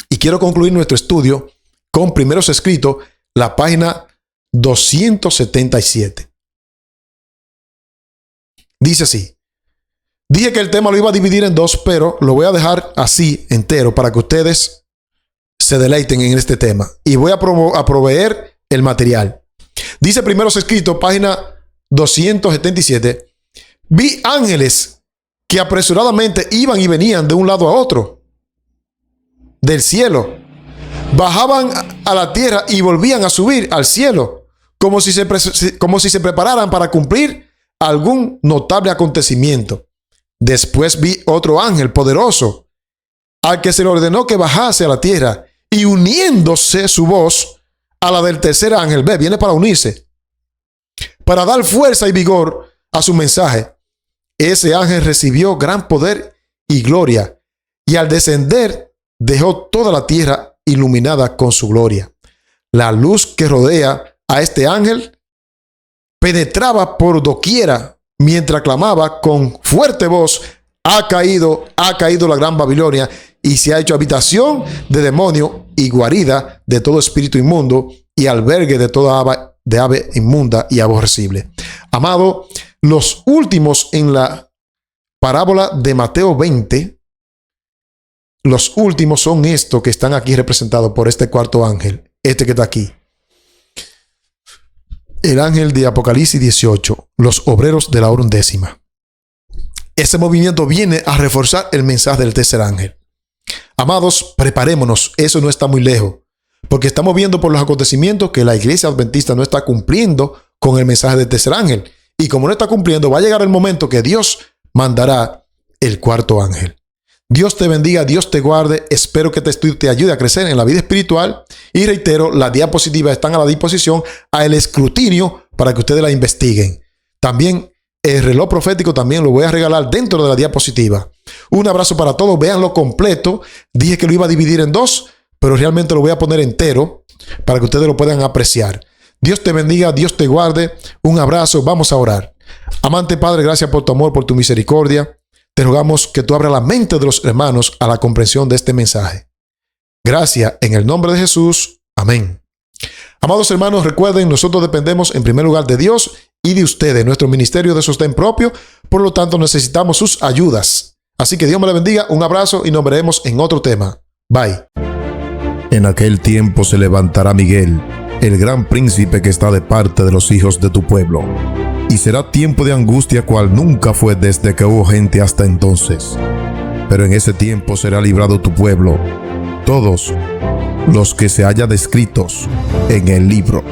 S1: y quiero concluir nuestro estudio con Primeros Escritos, la página 277. Dice así: dije que el tema lo iba a dividir en dos, pero lo voy a dejar así entero para que ustedes se deleiten en este tema. Y voy a proveer el material. Dice Primeros Escritos, página 277. Vi ángeles que apresuradamente iban y venían de un lado a otro del cielo. Bajaban a la tierra y volvían a subir al cielo, como si se prepararan para cumplir algún notable acontecimiento. Después vi otro ángel poderoso, al que se le ordenó que bajase a la tierra, y uniéndose su voz a la del tercer ángel, viene para unirse, para dar fuerza y vigor a su mensaje. Ese ángel recibió gran poder y gloria, y al descender dejó toda la tierra iluminada con su gloria. La luz que rodea a este ángel penetraba por doquiera, mientras clamaba con fuerte voz: ha caído la gran Babilonia, y se ha hecho habitación de demonio y guarida de todo espíritu inmundo y albergue de toda ave inmunda y aborrecible. Amado, los últimos en la parábola de Mateo 20, los últimos son estos que están aquí representados por este cuarto ángel, este que está aquí. El ángel de Apocalipsis 18, los obreros de la hora undécima. Ese movimiento viene a reforzar el mensaje del tercer ángel. Amados, preparémonos, eso no está muy lejos, porque estamos viendo por los acontecimientos que la iglesia adventista no está cumpliendo con el mensaje del tercer ángel. Y como no está cumpliendo, va a llegar el momento que Dios mandará el cuarto ángel. Dios te bendiga, Dios te guarde. Espero que este estudio te ayude a crecer en la vida espiritual. Y reitero, las diapositivas están a la disposición, al escrutinio, para que ustedes la investiguen. También el reloj profético también lo voy a regalar dentro de la diapositiva. Un abrazo para todos, véanlo completo. Dije que lo iba a dividir en dos, pero realmente lo voy a poner entero para que ustedes lo puedan apreciar. Dios te bendiga, Dios te guarde. Un abrazo, vamos a orar. Amante Padre, gracias por tu amor, por tu misericordia. Te rogamos que tú abras la mente de los hermanos a la comprensión de este mensaje. Gracias en el nombre de Jesús. Amén. Amados hermanos, recuerden, nosotros dependemos en primer lugar de Dios y de ustedes, nuestro ministerio de sostén propio. Por lo tanto, necesitamos sus ayudas. Así que Dios me le bendiga. Un abrazo y nos veremos en otro tema. Bye.
S2: En aquel tiempo se levantará Miguel, el gran príncipe que está de parte de los hijos de tu pueblo. Y será tiempo de angustia cual nunca fue desde que hubo gente hasta entonces. Pero en ese tiempo será librado tu pueblo, todos los que se hallan descritos en el libro.